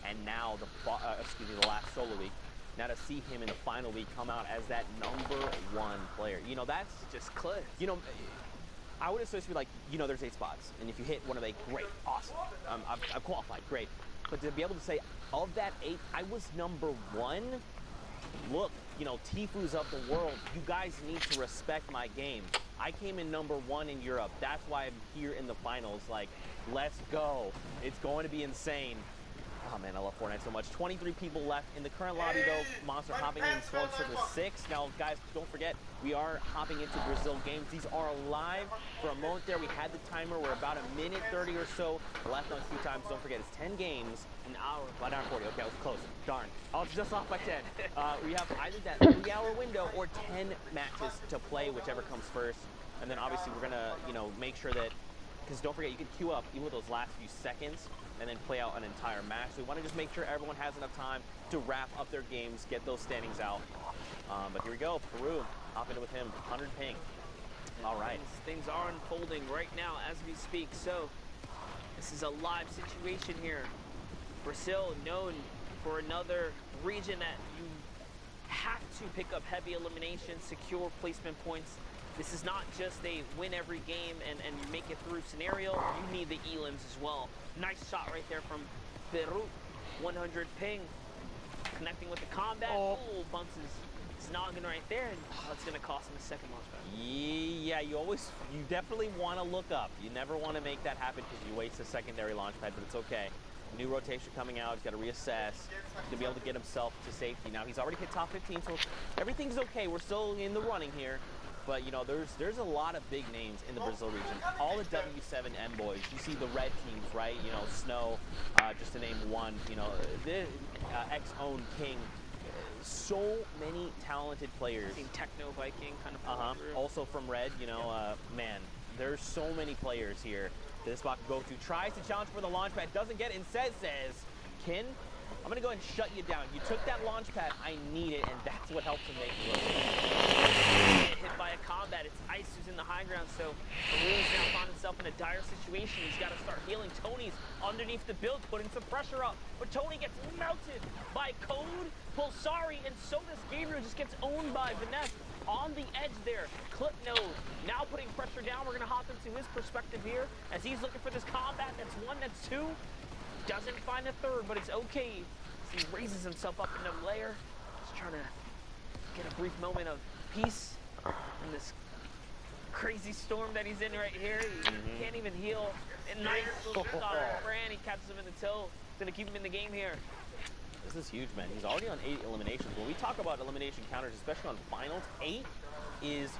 and now the last solo week, now to see him in the final week come out as that #1 player, you know, that's just close. You know, I would associate like, you know, there's 8 spots, and if you hit one of 8, great, awesome, I've qualified, great. But to be able to say, of that 8, I was #1, look, you know, Tifus of the world, you guys need to respect my game. I came in #1 in Europe. That's why I'm here in the finals. Like, let's go. It's going to be insane. Oh man, I love Fortnite so much. 23 people left in the current lobby though. Monster hopping in Storm Surfer 6. Now guys, don't forget, we are hopping into Brazil games. These are live. For a moment there, we had the timer. We're about 1:30 or so left on queue time. So don't forget, it's 10 games. An hour. About an hour 40. Okay, I was close. Darn. I was just off by 10. We have either that 3-hour window or 10 matches to play, whichever comes first. And then obviously we're gonna, you know, make sure that, because don't forget, you can queue up even with those last few seconds and then play out an entire match. So we want to just make sure everyone has enough time to wrap up their games, get those standings out. But here we go, Peru, hop into with him, 100 ping. All right. Things are unfolding right now as we speak. So this is a live situation here. Brazil, known for another region that you have to pick up heavy eliminations, secure placement points. This is not just a win every game and make it through scenario. You need the elims as well. Nice shot right there from Peru. 100 ping. Connecting with the combat. Oh, bumps his noggin right there, and that's going to cost him a second launch pad. Yeah, you definitely want to look up. You never want to make that happen because you waste a secondary launch pad, but it's okay. New rotation coming out. He's got to reassess. He's going to be able to get himself to safety. Now, he's already hit top 15, so everything's okay. We're still in the running here. But, you know, there's a lot of big names in the Brazil region. All the W7M boys. You see the red teams, right? You know, Snow, just to name one. You know, the X-Own King. So many talented players. Team Techno Viking kind of also from red, you know, man, there's so many players here that this bot can go to. Tries to challenge for the launch pad, doesn't get it, instead says, Kin, I'm gonna go ahead and shut you down. You took that launch pad, I need it, and that's what helps him make it work. Hit by a combat, it's Ice who's in the high ground, so Peru's now found himself in a dire situation. He's got to start healing. Tony's underneath the build, putting some pressure up, but Tony gets melted by Code, Pulsari, and so does Gabriel. Just gets owned by Vanessa on the edge there. Clip node now putting pressure down. We're gonna hop into his perspective here as he's looking for this combat. That's one, that's two. Doesn't find a third, but it's okay. He raises himself up in the layer. Just trying to get a brief moment of peace in this crazy storm that he's in right here. He can't even heal. And nice little stop from Fran. He catches him in the toe. It's gonna keep him in the game here. This is huge, man. He's already on 8 eliminations. When we talk about elimination counters, especially on finals, 8 is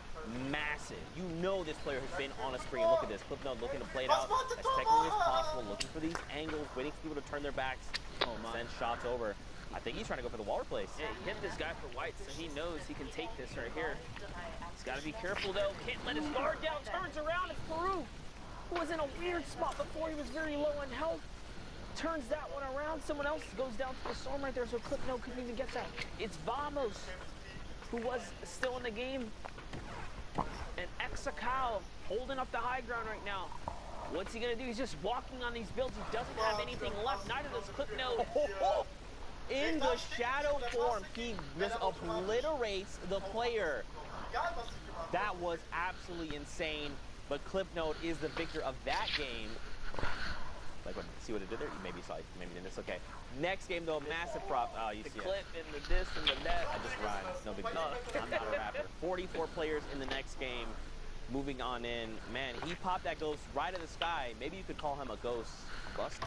massive. You know this player has been on a spree. Look at this. Clip node looking to play it out as technically as possible, looking for these angles, waiting for people to turn their backs, send shots over. I think he's trying to go for the wall replace. Yeah, he hit this guy for white, so he knows he can take this right here. He's got to be careful, though. Can't let his guard down. Turns around. It's Peru, who was in a weird spot before. He was very low on health. Turns that one around. Someone else goes down to the storm right there, so Clip no couldn't even get that. It's Vamos, who was still in the game. And Exakao holding up the high ground right now. What's he going to do? He's just walking on these builds. He doesn't have anything left. Neither does Clip no. In the shadow form, he just obliterates the player. That was absolutely insane. But Clipnote is the victor of that game. Like, see what it did there? You maybe saw it, maybe didn't. It's okay. Next game, though, massive prop. Oh, you see the clip and the this and the that. I just rhymed. No big deal. I'm not a rapper. 44 players in the next game. Moving on in. Man, he popped that ghost right in the sky. Maybe you could call him a ghost bust.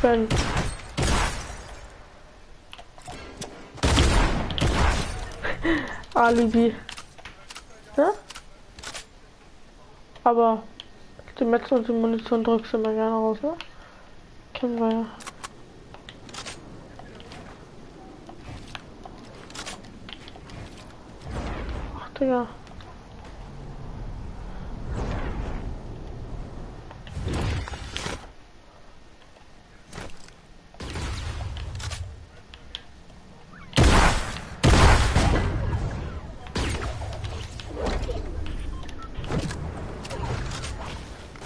Ben. Alibi. Ja? Aber die Metzel und die Munition drückst du immer gerne raus, ne? Kennen wir ja. Ach, Digga.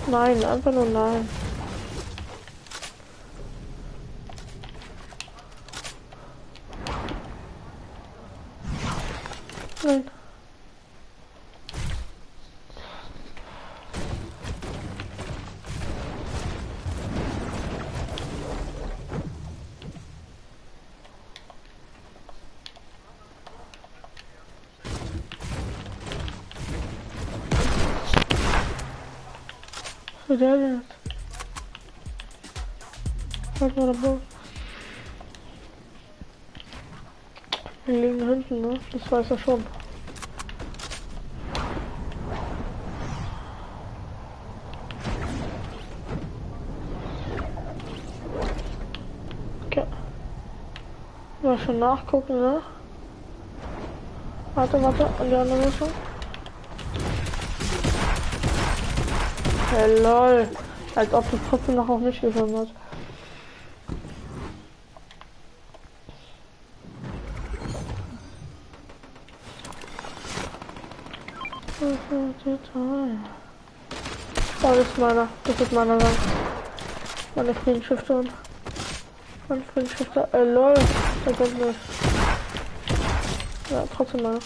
Nein, einfach nur nein. Nein. Was ist der jetzt? Halt mal dabei. Wir liegen hinten, ne? Das weiß er schon. Okay. Mal schon nachgucken, ne? Warte, an die andere Richtung. Hey, lol. Als ob das trotzdem noch auf mich gefilmt hat. Oh, das ist meiner. Das ist meiner Lang. Meine Friedensstifter. Mein Friedensstifter. Lol. Das ist nicht. Ja, trotzdem meiner.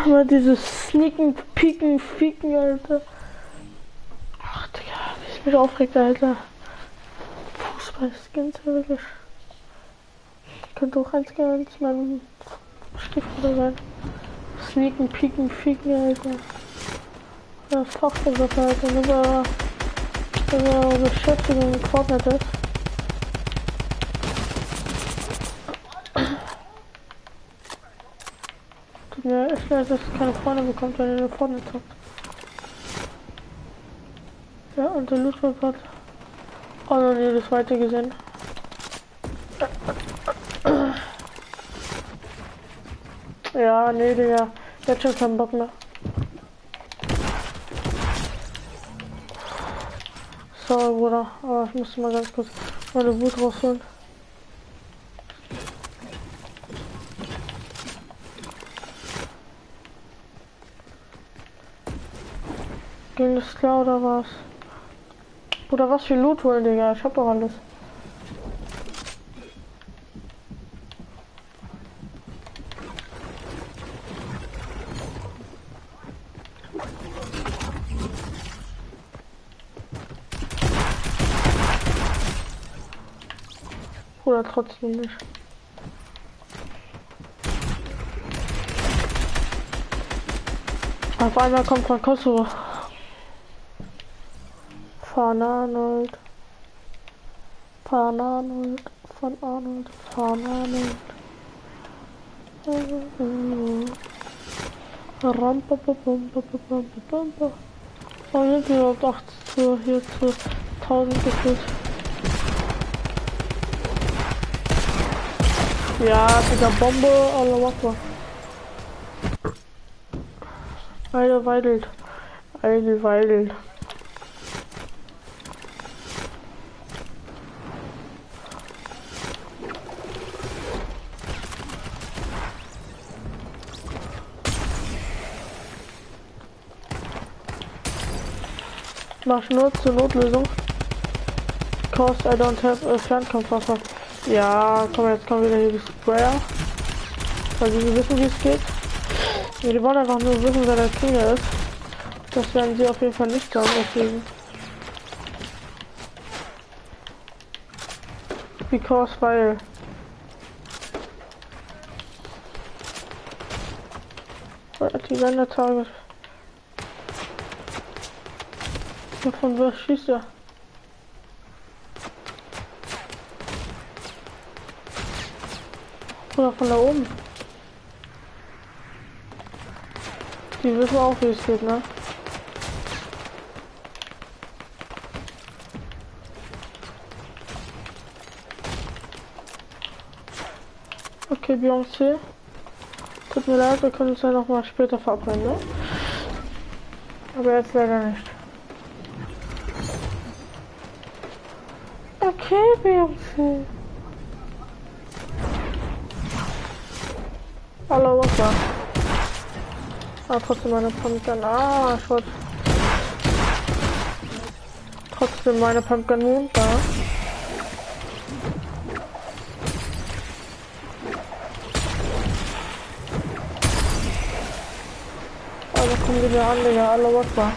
Mal dieses Sneaken, Pieken, Fieken, Alter. Ach, Digga, wie ich mich aufregt, Alter. Fußball-Skins, wirklich. Könnte auch eins ganz mein Stiefvater sein. Sneaken, Pieken, Fieken, Alter. Ja, Fachbegriff, Alter. Nur Beschäftigung mit Fortnite ist. Ja, ich weiß, dass keine Freunde bekommt, wenn ihr eine Fortnite habt. Ja, und der Loot hat auch noch nie das weiter gesehen. Ja, nee, Digga. Jetzt schon keinen Bock mehr. Sorry, Bruder, aber ich musste mal ganz kurz meine Wut rausholen. Ging das klar oder was? Oder was für Loot holen, Digga? Ich hab doch alles. Oder trotzdem nicht. Auf einmal kommt von Kosovo. Von Arnold. Von Arnold. Von Arnold. Von Arnold. Rampa. Oh, sind wir überhaupt 8 zu hier zu 1000 gefühlt. Ja, dieser Bombe, Allah Akbar. Weidelt. Weidelt. Mach nur zur Notlösung. Cause I don't have a Fernkampfwaffe. Ja, komm, jetzt kommen wieder hier die Sprayer. Weil die wissen, wie es geht. Ja, die wollen einfach nur wissen, wer der King ist. Das werden sie auf jeden Fall nicht sagen, deswegen. Because, weil. Die Ländertage. Von wer schießt er? Oder von da oben? Die wissen auch, wie es geht, ne? Okay, Beyoncé. Tut mir leid, wir können uns ja noch mal später verabreden, ne? Aber jetzt leider nicht. Okay, Beyoncé. Hallo, was war? Ah, trotzdem meine Pumpgun. Ah, ich wollte trotzdem meine Pumpgun Moon da. Aber kommen die mir an, Digga. Hallo, was war?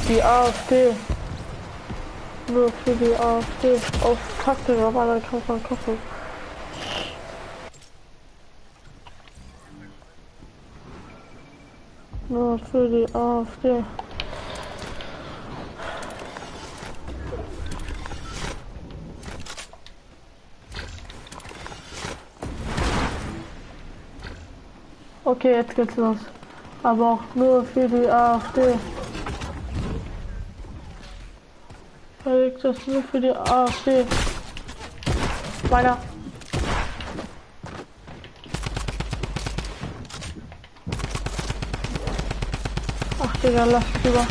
die AfD. Nur für die AfD. Auf Taktik, auf einmal Kampf an Kopf. Nur für die AfD. Okay, jetzt geht's los. Aber auch nur für die AfD. Verlegt das nur für die AfD. Meiner. Ach Digga, lass es lieber.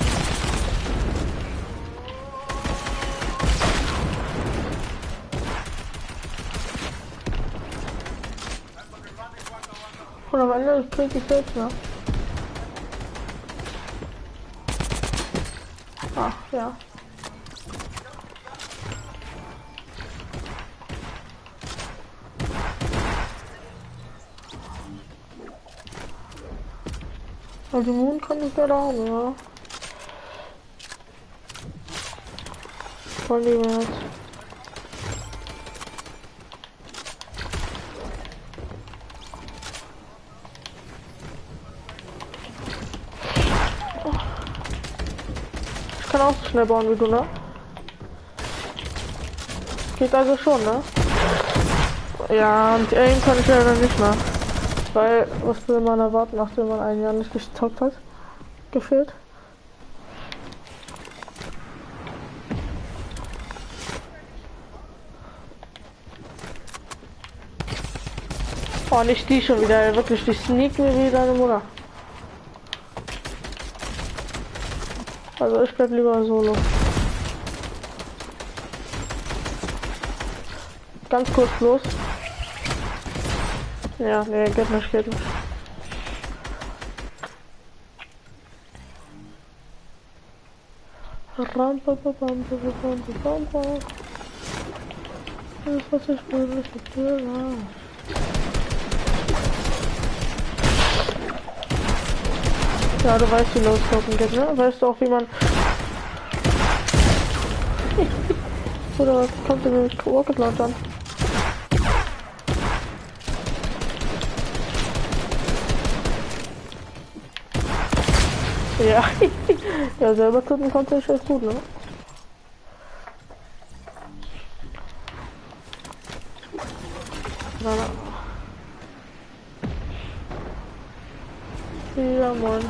Und am Ende krieg ich selbst, ne? Ach, ja. Also nun kann ich ja da, ja. Voll lieber jetzt. Ich kann auch so schnell bauen wie du, ne? Geht also schon, ne? Ja, und aim kann ich leider nicht mehr. Weil, was will man erwarten, nachdem man ein Jahr nicht gezockt hat? Gefühlt. Oh, nicht die schon wieder, wirklich, die sneakt mir wie deine Mutter. Also ich bleib lieber solo. Ganz kurz los. Ja, nee, geht nicht, geht nicht. Rampa, rampa, rampa, rampa. Das was ich will, ist mit dir. Ja, du weißt, wie loslaufen geht, ne? Weißt du auch, wie man... Oder was kommt denn mit Rocket Launcher an? Ja, ja, selber gucken konnte ich echt gut, ne? Ja, Mann.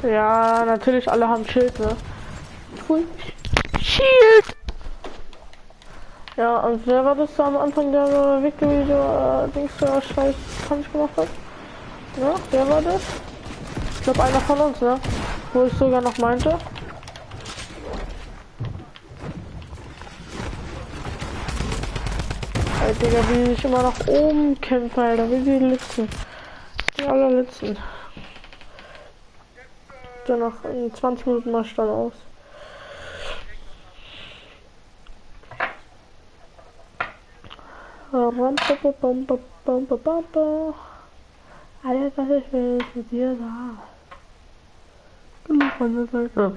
Ja, natürlich, alle haben Schild, ne? Schild! Ja, und wer war das da am Anfang der Video, Dings, Scheiß Punch gemacht hat? Ja, wer war das? Ich glaube einer von uns, ne? Wo ich sogar noch meinte. Ey, Digga, wie ich immer nach oben kämpfe, Alter, wie die Letzten. Die allerletzten. Dann noch in 20 Minuten mal dann aus. Alles, was ich will, ist mit dir da. Genug von der Seite.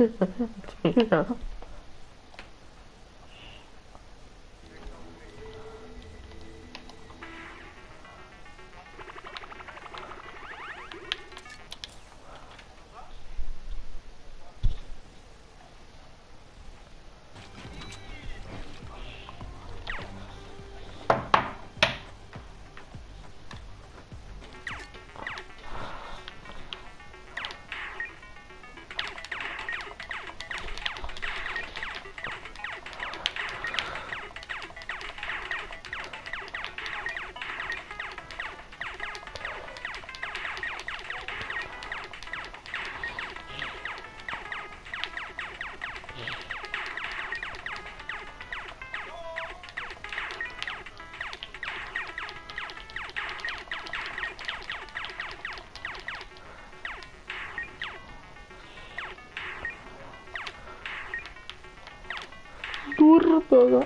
Burger.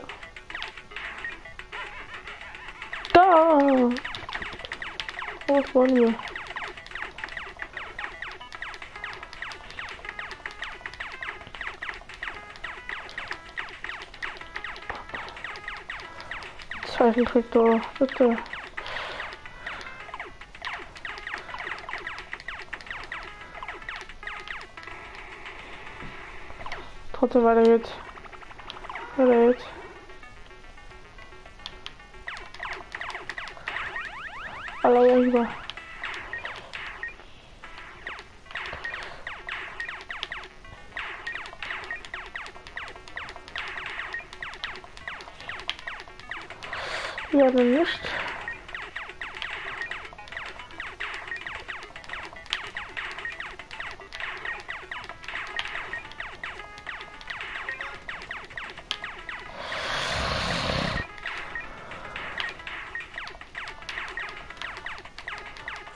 Da. Was wollen wir? Zeichentrick, bitte. Trotzdem weiter geht's. Weiter geht's. Alle rüber. Ja, dann nicht.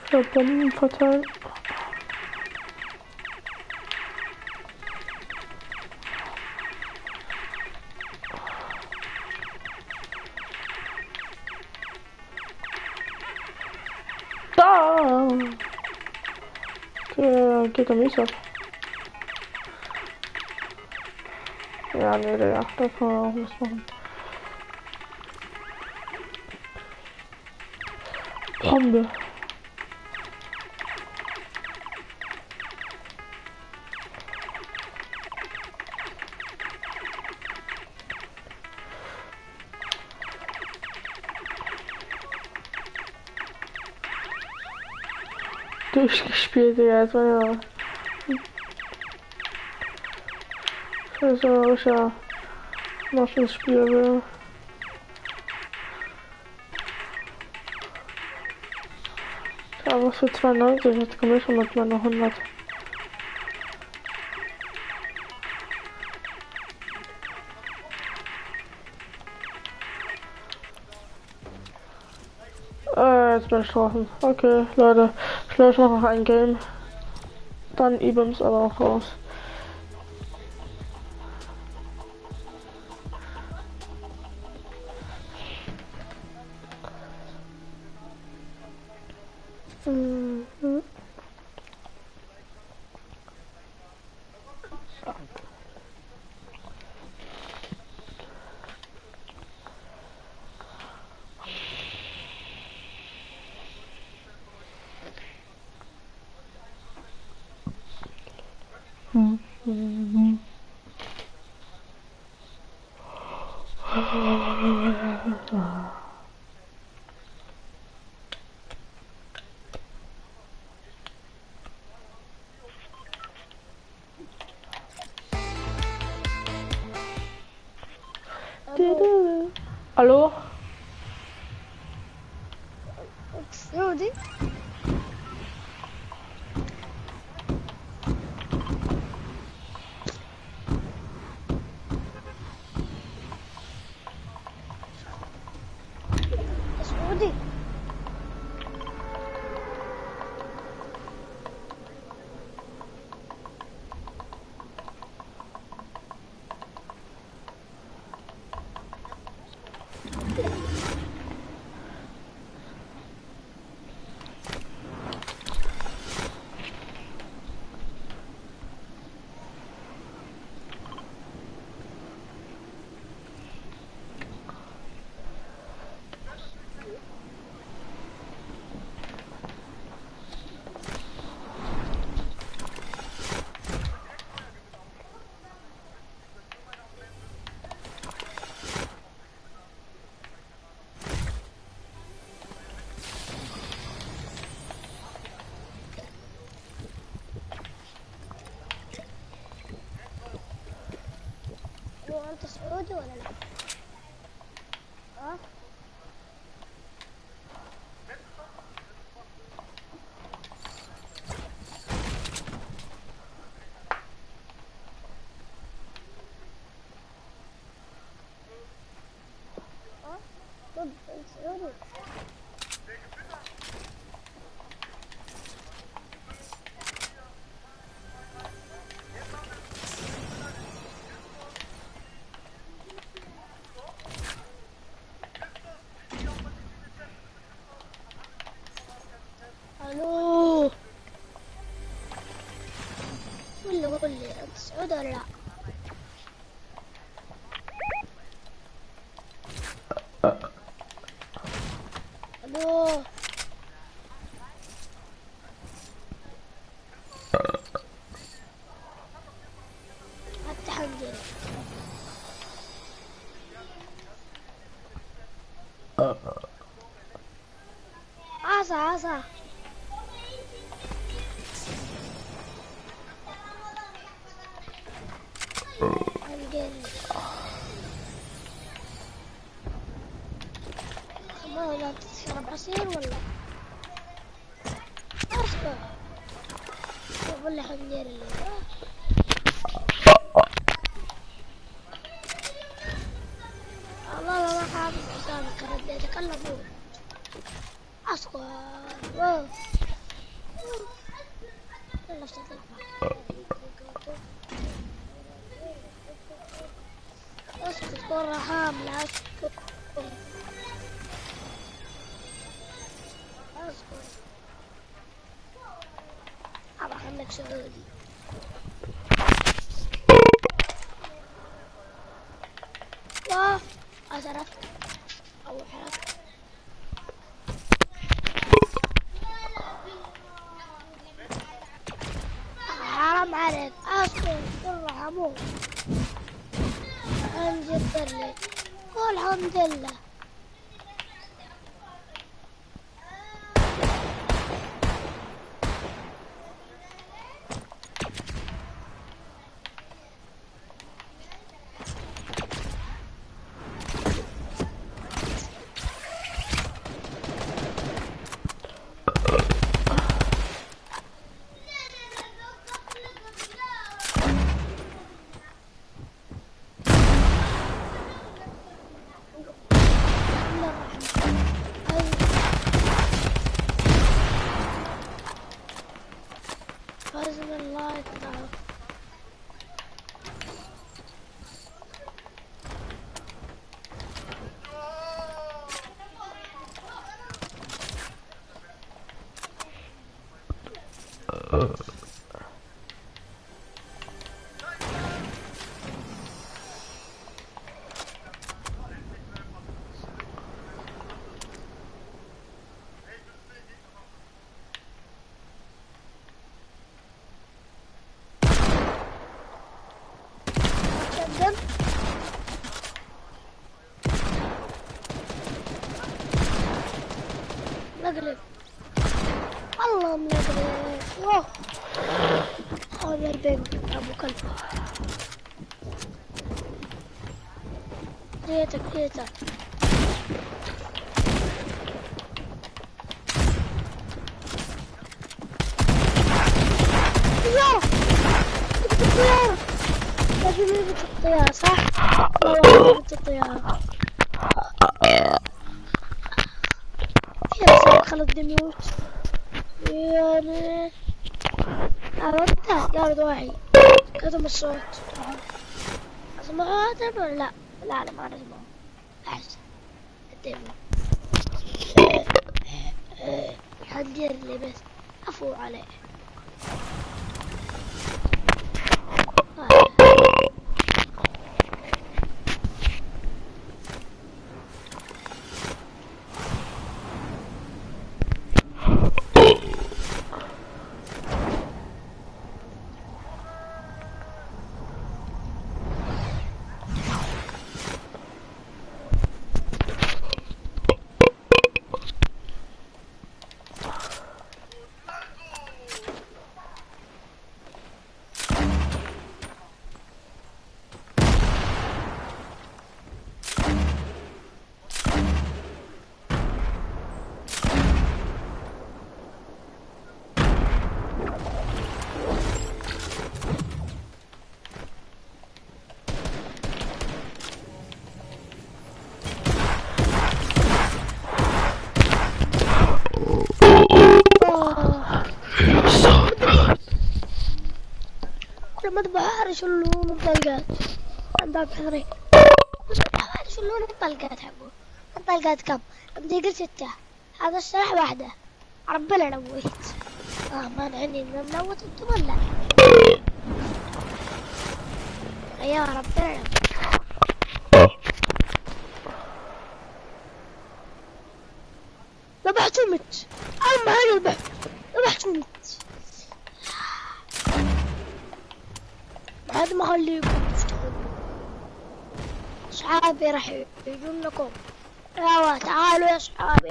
Für Bomben verteilen. Da! Geht er nicht ab. Ja, nee, Digga, da kann man auch nichts machen. Bombe. Durchgespielt, ja, jetzt war ja. Also, ich ja noch das Spiel will. Ja, was für 92, jetzt komme ich schon mit meiner 100. Jetzt bin ich draußen. Okay, Leute, ich glaube, ich mache noch ein Game. Dann E-Bims aber auch raus. Hallo? Rudi? Das ist Rudi. Das ist Rudi oder nicht? Ja? Das ist Rudi. سعود ولا لا؟ الو افتح عندي عصا ما ولا تشرب عصير ولا اسكت ولا حندير اللي والله ما حافظ حسابك رديتك الا فوق اسكت يلا افتح اسكت كرة حاملة اسكت أبغى خليك سعودي واه أسرفت أو حركت حرام عليك اسكت كرة حمود الحمد لله والحمد لله مقلب والله مقلب واو هذا البنك ابو كلب ريتك طيارة الطيارة لازم يبت الطيارة صح؟ والله يبت الطيارة يا خلط دميوت يعني أردت قاعد واحد كتم الصوت أسمعه هذا ولا لا ما أسمعه أحسن الدمو حندير اللي بس أفو عليه مذبحة يشلون الطلقات عندك حذري مذبحة يشلون الطلقات حقه الطلقات كم؟ عندي قلت 6 هذا السلاح واحدة ربنا نويت ما نعني منوت انتم ولا يا ربنا. ذبحت ومت. أهم حاجة ذبحت ومت. بعد ما أخليكم تفتحون. أصحابي راح يجون لكم. يلا تعالوا يا أصحابي.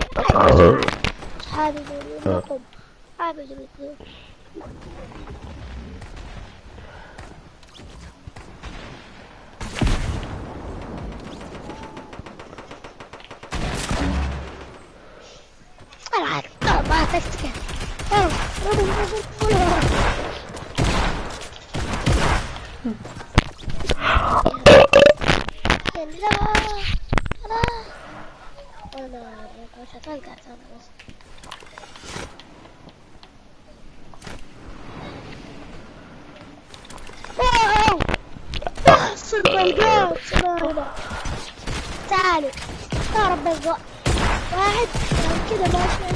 أصحابي يجون لكم. أصحابي يجون لكم. ما تكتك. تعالوا يا رب الضوء واحد كذا ماشي.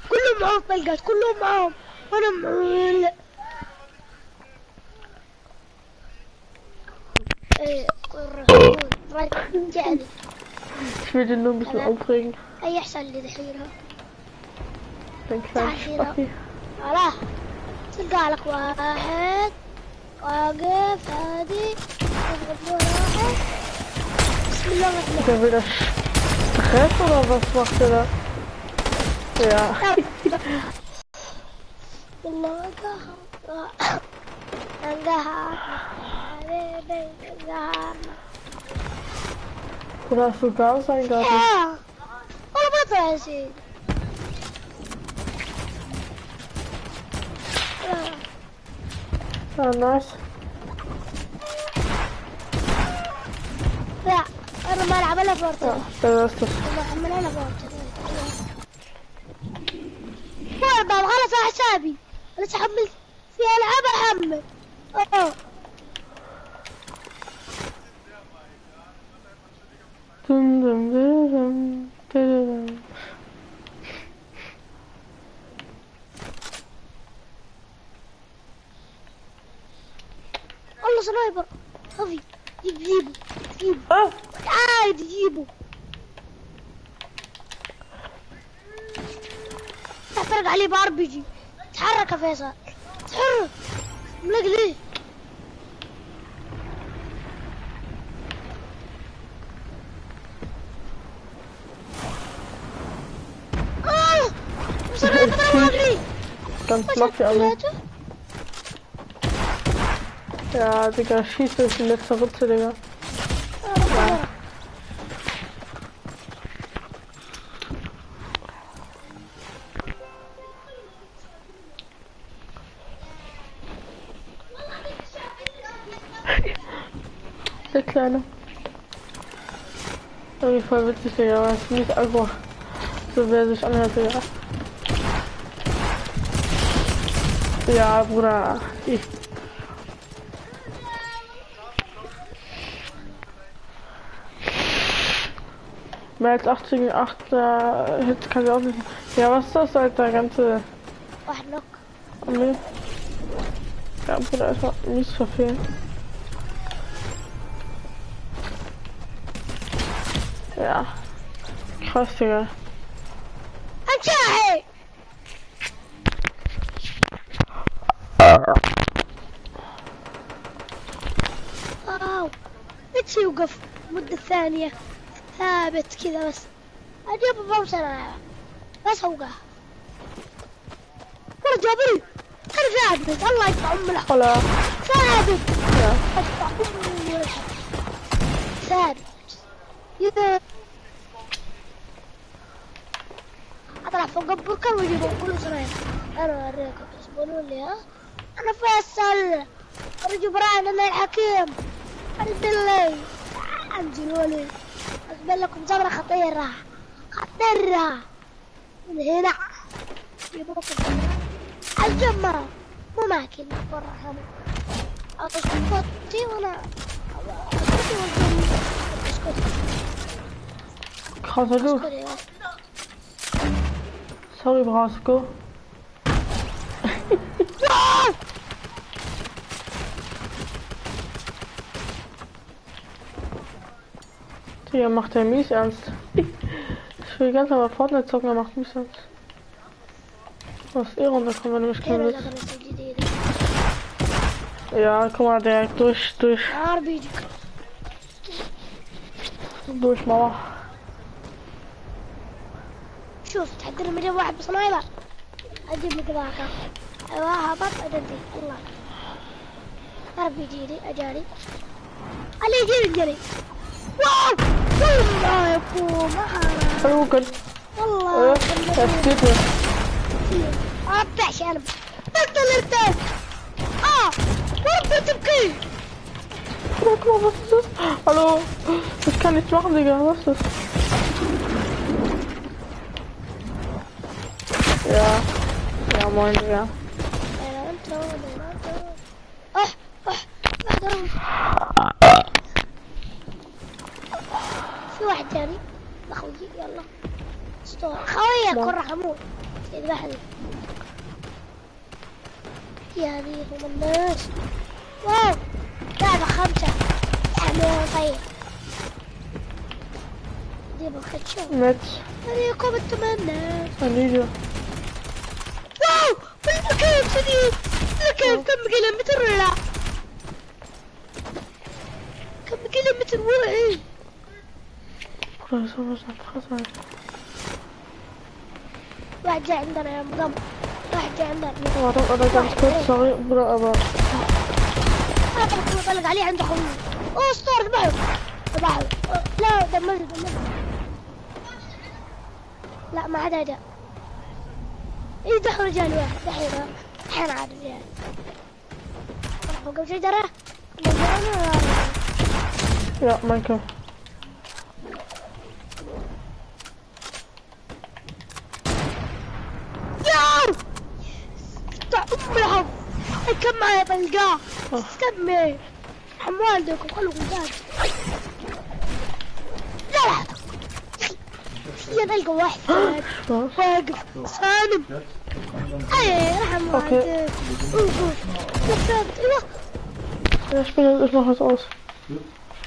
كلهم معهم طلقات كلهم معهم وانا رجعني. Ich will den nur ein bisschen aufregen. اي يحصل لي دحين. Dein kleines Spacki. علاه تلقى لك واحد واقف هادي تضرب واحد. بسم الله الرحمن الرحيم. Der will das Stress oder was macht er da? Ja. والله قهر قهر حبيبي قهر. Oder hast du da sein Garten? Ja. والله ما فيها شيء. Ah, nice. لا انا ما العب الا فورتنايت. ده ist das. ما احمل انا فورتنايت. والله خلاص على حسابي. انا تحملت في العاب احمل. Dum dum dum dum. والله سنايبر خفي. جيبه عادي جيبه. تحترق عليه بار بيجي. تحرك يا فيصل تحرك. ملق ليه؟ Ganz locker alle. Ja, Digga, schieß durch die letzte Rutsche, Digga. Ja. Der Kleine. Irgendwie voll witzig, Digga, aber es ist nicht einfach so, wer sich anhört, Digga. Ja, Bruder, ich. Mehr als 8 gegen 8 Hits kann ich auch nicht. Ja, was ist das, Alter? Ganze. Nee. Ja, Bruder, einfach nichts verfehlen. Ja. Krass, Digga. بس يوقف مدة ثانية ثابت كذا بس أجيب بوصل بس أوقع ولا جابري أنا ثابت الله يقطع أم الحق ثابت يقطع أم الحق ثابت إذا أطلع فوق البركة ويجيبون كل سنة أنا أوريكم تصبروا لي ها أنا فيصل أرجو براين أنا الحكيم الدلي انزلوا لي اقبل لكم زمرة خطيرة من هنا يبوكم الجمرة مو ماكل برا هم اسكتي وانا اسكتي والجمرة اسكتي Krasser Loot. اسكت يا Sorry, Brasco. Digga, macht der mies ernst. Ich will ganz aber Fortnite zocken, er macht mies ernst. Was eh runterkommen, wenn du mich هنا kennst. الأدرس الجديدة Ja, guck mal, der عربي durch Mauer. شوف تحضر مجال واحد بصنايبر أجيب لك ذاك أيوة هبط أدنتي الله عربي جيري أجاري علي جري واو والله يا أبو ما حرام ممكن. والله تفتيته. أبدأش أنا بطل ارتاح وربي تبكي Guck mal, was ist das? Hallo? Ich kann nichts machen, Digga. Was ist das? Ja. Ja, moin, Digga. في واحد ثاني اخوي يلا اسطوره خويا كل رحمون يذبحني يا هذه هم الناس واو لعبة 5 يعملون طيب دي بخشوا Nett. فريقكم التمنى Anita. واو بالمكان شديد المكان كم كيلومتر ولا كم كيلومتر ولا Bruder, das soll was nach Fresse. واحد جاي عندنا يا مقام واحد جاي عندنا Warte, ganz kurz, sorry, Bruder, aber... انا بطلق عليه عند اخوي اسطور ذبحه لا دمره لا ما عدا جاء ايه دخل رجال واحد دحين عاد رجال فوق الشجرة Ja, danke. ياو بتاع ام الحظ كم معي بلقاه استني حموالدكم خلوا قدام لا يا نلقى واحد واقف صانم ايه رحم والدك اوقف لفت ايوه Ja, ich mach das aus.